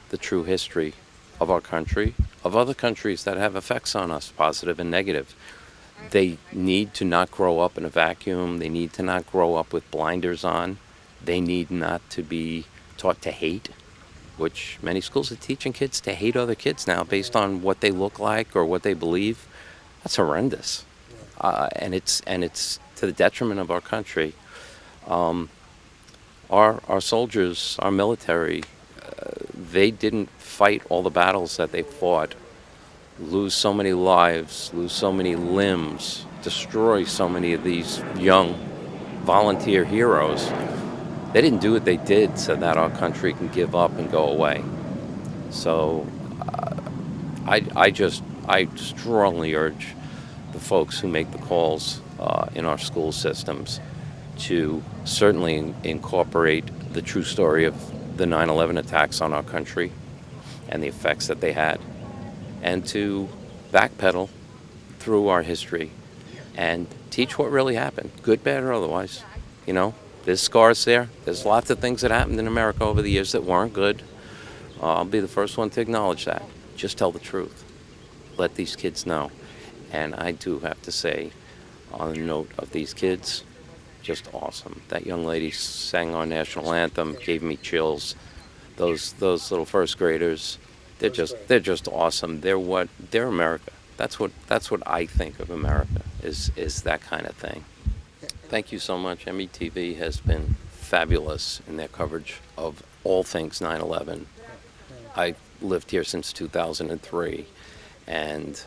the true history of our country, of other countries that have effects on us, positive and negative. They need to not grow up in a vacuum. They need to not grow up with blinders on. They need not to be taught to hate, which many schools are teaching kids to hate other kids now based on what they look like or what they believe. That's horrendous. And it's to the detriment of our country. Our soldiers, our military, they didn't fight all the battles that they fought, lose so many lives, lose so many limbs, destroy so many of these young volunteer heroes. They didn't do what they did so that our country can give up and go away. So I strongly urge the folks who make the calls in our school systems to certainly incorporate the true story of the 9/11 attacks on our country and the effects that they had, and to backpedal through our history and teach what really happened, good, bad, or otherwise. You know, there's scars there. There's lots of things that happened in America over the years that weren't good. I'll be the first one to acknowledge that. Just tell the truth. Let these kids know. And I do have to say, on the note of these kids, just awesome. That young lady sang our national anthem, gave me chills. Those little first graders, they're just awesome. They're America. That's what I think of America, is that kind of thing. Thank you so much. METV has been fabulous in their coverage of all things 9/11. I lived here since 2003, and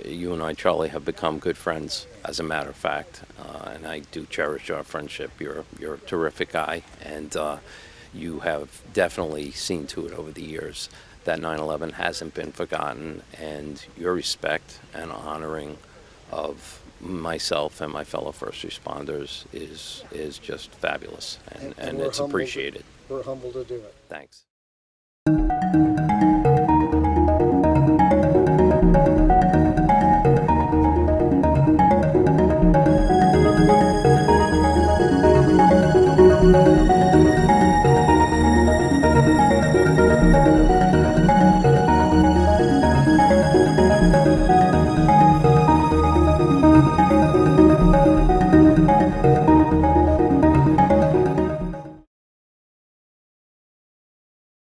you and I, Charlie, have become good friends, as a matter of fact, and I do cherish our friendship. You're a terrific guy, and you have definitely seen to it over the years that 9/11 hasn't been forgotten, and your respect and honoring of myself and my fellow first responders is just fabulous, and it's appreciated. We're humbled to do it. Thanks.